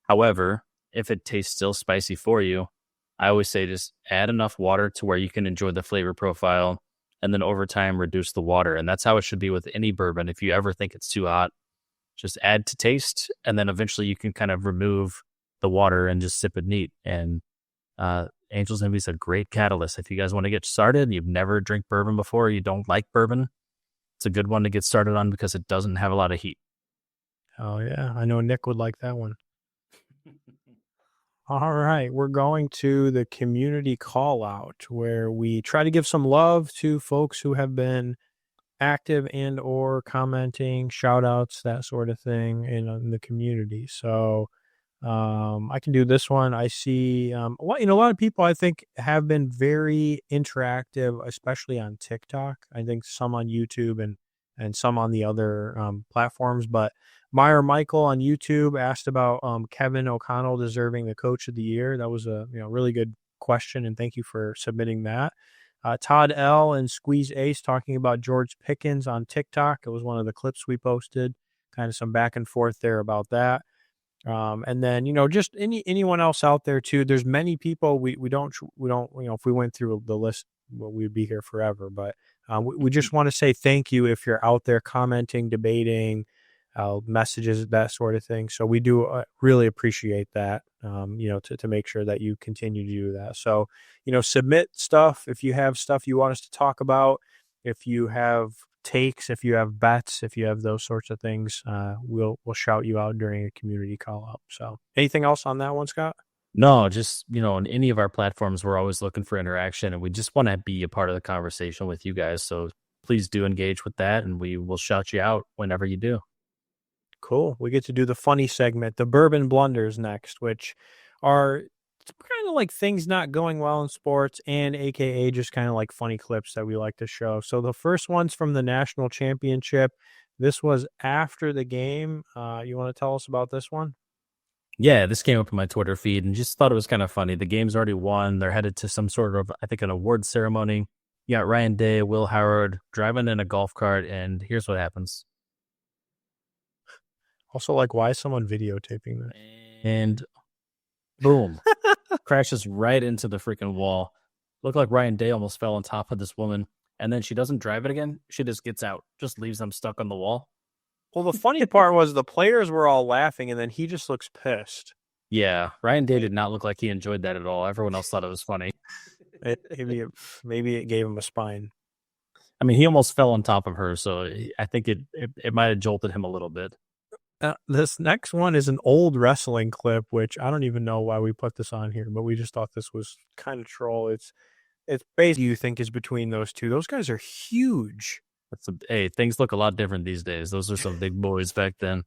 However, if it tastes still spicy for you, I always say just add enough water to where you can enjoy the flavor profile, and then over time reduce the water. And that's how it should be with any bourbon. If you ever think it's too hot, just add to taste, and then eventually you can kind of remove the water and just sip it neat. And Angel's Envy is a great catalyst. If you guys want to get started and you've never drank bourbon before, or you don't like bourbon, it's a good one to get started on because it doesn't have a lot of heat. Oh, yeah. I know Nick would like that one. All right. We're going to the community call out where we try to give some love to folks who have been active and or commenting, shout outs, that sort of thing in the community. So I can do this one. I see a lot of people I think have been very interactive, especially on TikTok. I think some on YouTube and and some on the other platforms. But Meyer Michael on YouTube asked about Kevin O'Connell deserving the Coach of the Year. That was a really good question, and thank you for submitting that. Todd L. and Squeeze Ace talking about George Pickens on TikTok. It was one of the clips we posted, kind of some back and forth there about that. And then, just anyone else out there too. There's many people we don't, if we went through the list, well, we'd be here forever, but we just want to say thank you if you're out there commenting, debating, messages, that sort of thing. So we do really appreciate that, to make sure that you continue to do that. So, submit stuff if you have stuff you want us to talk about, if you have takes, if you have bets, if you have those sorts of things, we'll shout you out during a community call out. So anything else on that one, Scott? No, just, on any of our platforms, we're always looking for interaction, and we just want to be a part of the conversation with you guys. So please do engage with that, and we will shout you out whenever you do. Cool. We get to do the funny segment, the Bourbon Blunders next, which are kind of like things not going well in sports, and AKA just kind of like funny clips that we like to show. So the first one's from the national championship. This was after the game. You want to tell us about this one? Yeah, this came up in my Twitter feed and just thought it was kind of funny. The game's already won. They're headed to some sort of, I think, an award ceremony. You got Ryan Day, Will Howard driving in a golf cart, and here's what happens. Also, like, why is someone videotaping that? And boom, crashes right into the freaking wall. Looked like Ryan Day almost fell on top of this woman, and then she doesn't drive it again. She just gets out, just leaves them stuck on the wall. Well, the funny part was the players were all laughing, and then he just looks pissed. Yeah, Ryan Day did not look like he enjoyed that at all. Everyone else thought it was funny. Maybe it gave him a spine. I mean, he almost fell on top of her, so I think it might have jolted him a little bit. This next one is an old wrestling clip, which I don't even know why we put this on here, but we just thought this was kind of troll. It's basically you think is between those two. Those guys are huge. Hey, things look a lot different these days. Those are some big boys back then.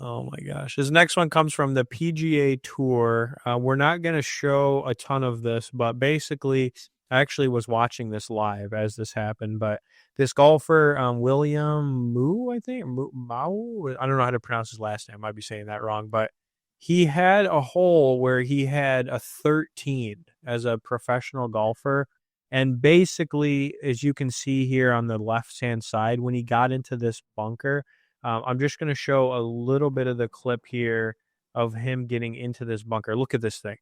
Oh my gosh. This next one comes from the PGA Tour. We're not going to show a ton of this, but basically I actually was watching this live as this happened, but this golfer, William Moo, I think, Mao, I don't know how to pronounce his last name. I might be saying that wrong, but he had a hole where he had a 13 as a professional golfer. And basically, as you can see here on the left-hand side, when he got into this bunker, I'm just going to show a little bit of the clip here of him getting into this bunker. Look at this thing.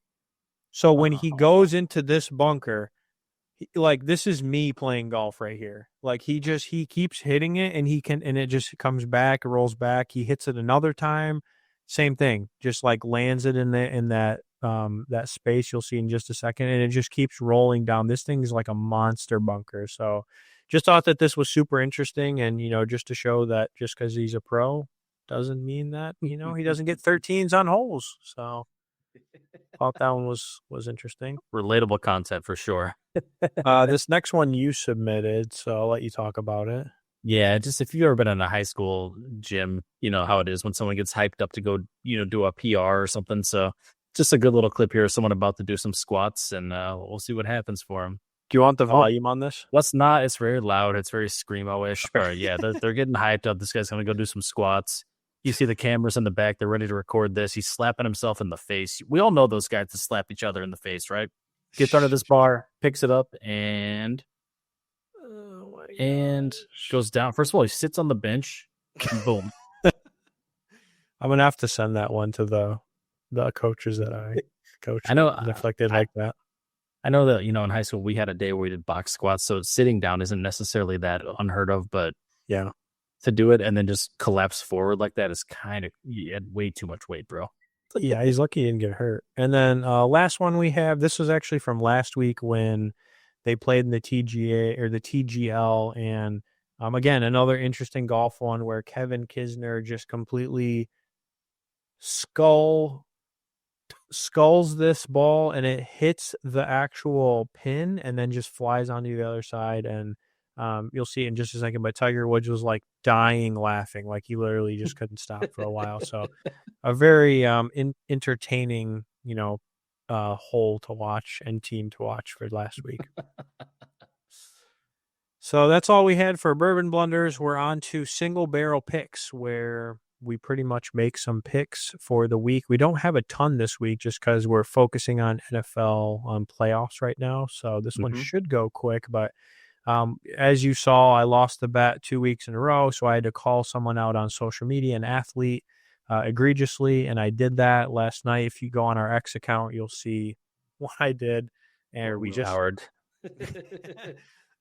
So when he goes into this bunker, like, this is me playing golf right here. Like, he keeps hitting it, and it just comes back, rolls back. He hits it another time. Same thing. Just like lands it in that space you'll see in just a second, and it just keeps rolling down. This thing is like a monster bunker. So just thought that this was super interesting, and just to show that just because he's a pro doesn't mean that he doesn't get 13s on holes. So thought that one was interesting. Relatable content for sure. This next one you submitted, so I'll let you talk about it. Yeah, just if you've ever been in a high school gym, you know how it is when someone gets hyped up to go, do a PR or something. So just a good little clip here of someone about to do some squats, and we'll see what happens for them. Do you want the volume on this? Let's not. It's very loud. It's very screamo-ish. But yeah, they're getting hyped up. This guy's going to go do some squats. You see the cameras in the back. They're ready to record this. He's slapping himself in the face. We all know those guys that slap each other in the face, right? Gets under this bar, picks it up, and goes down. First of all, he sits on the bench. And boom. I'm going to have to send that one to the coaches that I coach. I know. If they like that. I know that, in high school, we had a day where we did box squats. So sitting down isn't necessarily that unheard of, but yeah, to do it and then just collapse forward like that is kind of way too much weight, bro. Yeah, he's lucky he didn't get hurt. And then last one we have, this was actually from last week when they played in the TGA or the TGL. And again, another interesting golf one where Kevin Kisner just completely sculls this ball, and it hits the actual pin and then just flies onto the other side. And you'll see in just a second, but Tiger Woods was like dying laughing, like he literally just couldn't stop for a while. So a very entertaining hole to watch and team to watch for last week. So that's all we had for Bourbon Blunders. We're on to single barrel picks, where we pretty much make some picks for the week. We don't have a ton this week just because we're focusing on NFL playoffs right now. So this one should go quick. But as you saw, I lost the bet 2 weeks in a row. So I had to call someone out on social media, an athlete, egregiously. And I did that last night. If you go on our X account, you'll see what I did. And we just... Howard.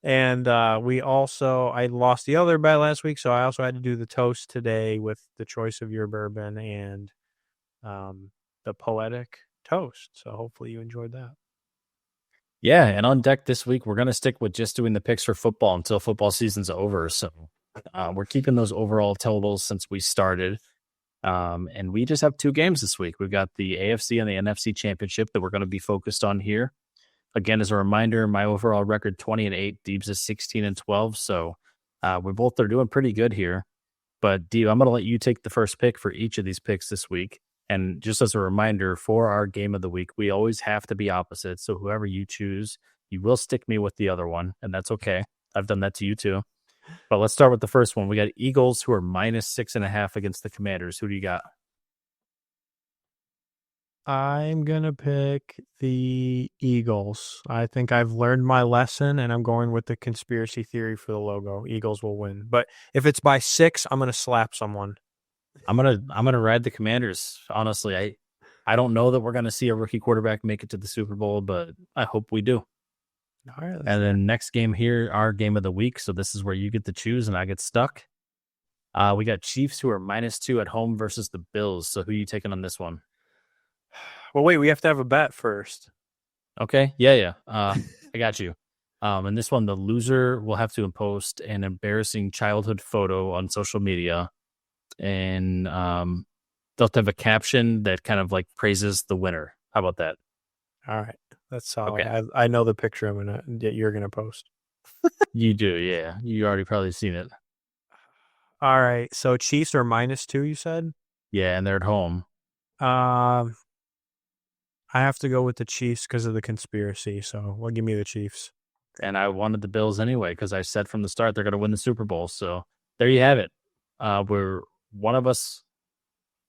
And I lost the other bet last week, so I also had to do the toast today with the choice of your bourbon and the Poetic toast. So hopefully you enjoyed that. Yeah, and on deck this week, we're going to stick with just doing the picks for football until football season's over. So we're keeping those overall totals since we started. And we just have 2 games this week. We've got the AFC and the NFC championship that we're going to be focused on here. Again, as a reminder, my overall record 20-8, Deebs is 16-12. So we both are doing pretty good here. But Deeb, I'm going to let you take the first pick for each of these picks this week. And just as a reminder, for our game of the week, we always have to be opposite. So whoever you choose, you will stick me with the other one, and that's okay. I've done that to you too. But let's start with the first one. We got Eagles, who are -6.5 against the Commanders. Who do you got? I'm going to pick the Eagles. I think I've learned my lesson, and I'm going with the conspiracy theory for the logo. Eagles will win. But if it's by 6, I'm going to slap someone. I'm gonna ride the Commanders. Honestly, I don't know that we're gonna see a rookie quarterback make it to the Super Bowl, but I hope we do. All right. And then next game here, our game of the week. So this is where you get to choose and I get stuck. We got Chiefs, who are -2 at home versus the Bills. So who are you taking on this one? Well, wait, we have to have a bet first. Okay. Yeah. I got you. And this one, the loser will have to post an embarrassing childhood photo on social media. And they'll have a caption that kind of like praises the winner. How about that? All right. That's solid. Okay. I know the picture you're going to post. You do, yeah. You already probably seen it. All right. So Chiefs are -2, you said? Yeah, and they're at home. I have to go with the Chiefs because of the conspiracy. So give me the Chiefs. And I wanted the Bills anyway because I said from the start they're going to win the Super Bowl. So there you have it. We're one of us.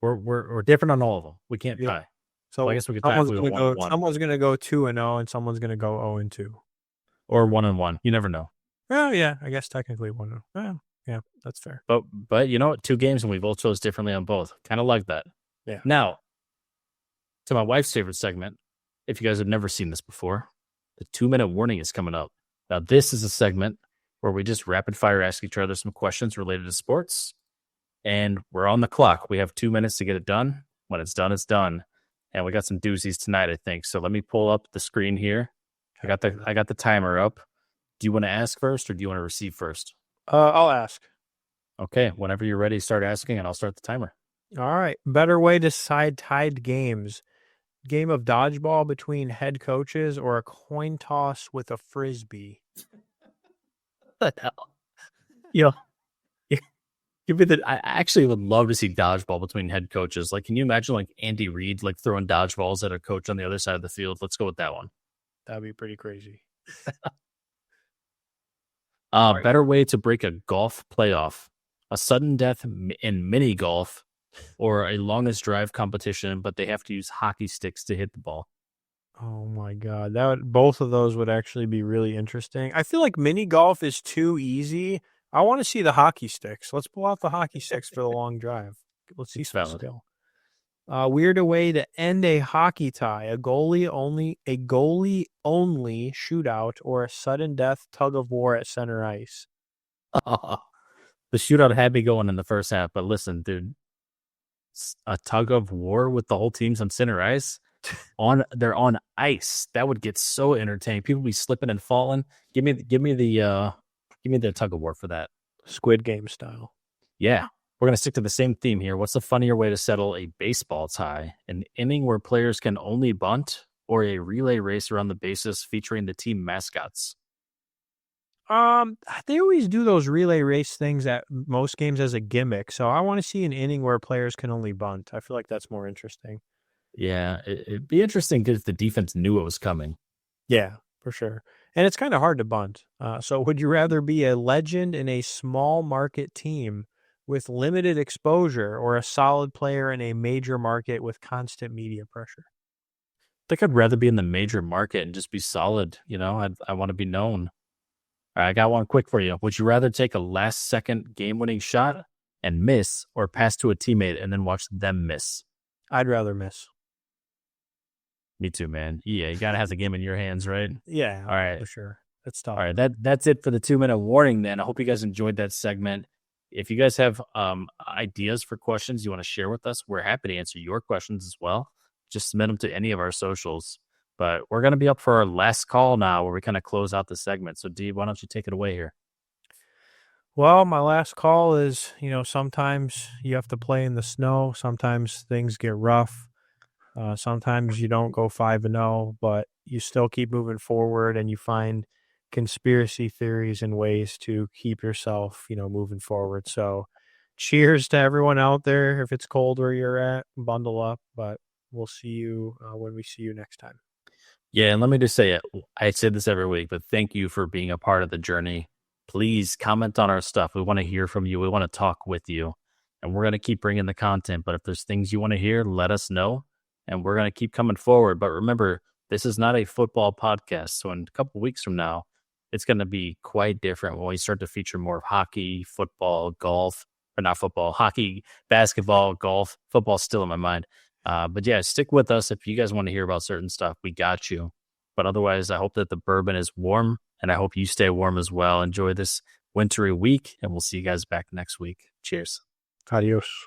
We're different on all of them. We can't tie. So I guess we could tie. Someone's going to go 2-0, and someone's going to go 0-2, or 1-1. You never know. Oh yeah, I guess technically 1-0. Yeah, that's fair. But you know what? 2 games and we both chose differently on both. Kind of like that. Yeah. Now, to my wife's favorite segment. If you guys have never seen this before, the 2-minute warning is coming up. Now, this is a segment where we just rapid fire ask each other some questions related to sports. And we're on the clock. We have 2 minutes to get it done. When it's done, it's done. And we got some doozies tonight, I think. So let me pull up the screen here. I got the timer up. Do you want to ask first or do you want to receive first? I'll ask. Okay. Whenever you're ready, start asking and I'll start the timer. All right. Better way to decide tied games. Game of dodgeball between head coaches or a coin toss with a frisbee? What the hell? I actually would love to see dodgeball between head coaches. Like, can you imagine like Andy Reid like throwing dodgeballs at a coach on the other side of the field? Let's go with that one. That'd be pretty crazy. Better way to break a golf playoff: a sudden death in mini golf, or a longest drive competition, but they have to use hockey sticks to hit the ball. Oh my God, both of those would actually be really interesting. I feel like mini golf is too easy. I want to see the hockey sticks. Let's pull out the hockey sticks for the long drive. Let's see some skill. Weird way to end a hockey tie: a goalie only shootout, or a sudden death tug of war at center ice. The shootout had me going in the first half, but listen, dude, a tug of war with the whole team's on center ice. They're on ice. That would get so entertaining. People be slipping and falling. Give me the tug of war for that. Squid Game style. Yeah. We're going to stick to the same theme here. What's the funnier way to settle a baseball tie? An inning where players can only bunt, or a relay race around the bases featuring the team mascots? They always do those relay race things at most games as a gimmick. So I want to see an inning where players can only bunt. I feel like that's more interesting. Yeah, it'd be interesting if the defense knew it was coming. Yeah, for sure. And it's kind of hard to bunt. So would you rather be a legend in a small market team with limited exposure or a solid player in a major market with constant media pressure? I think I'd rather be in the major market and just be solid. I want to be known. All right, I got one quick for you. Would you rather take a last second game winning shot and miss, or pass to a teammate and then watch them miss? I'd rather miss. Me too, man. Yeah, you got to have the game in your hands, right? Yeah, All right. for sure. That's tough. All right, that's it for the 2-minute warning then. I hope you guys enjoyed that segment. If you guys have ideas for questions you want to share with us, we're happy to answer your questions as well. Just submit them to any of our socials. But we're going to be up for our last call now where we kind of close out the segment. So, Dee, why don't you take it away here? Well, my last call is, sometimes you have to play in the snow. Sometimes things get rough. Sometimes you don't go 5-0, but you still keep moving forward and you find conspiracy theories and ways to keep yourself, moving forward. So cheers to everyone out there. If it's cold where you're at, bundle up, but we'll see you when we see you next time. Yeah, and let me just say it. I say this every week, but thank you for being a part of the journey. Please comment on our stuff. We want to hear from you. We want to talk with you. And we're going to keep bringing the content. But if there's things you want to hear, let us know. And we're going to keep coming forward. But remember, this is not a football podcast. So in a couple of weeks from now, it's going to be quite different when we start to feature more of hockey, football, golf, or not football, hockey, basketball, golf. Football's still in my mind. But yeah, stick with us if you guys want to hear about certain stuff. We got you. But otherwise, I hope that the bourbon is warm, and I hope you stay warm as well. Enjoy this wintry week, and we'll see you guys back next week. Cheers. Adios.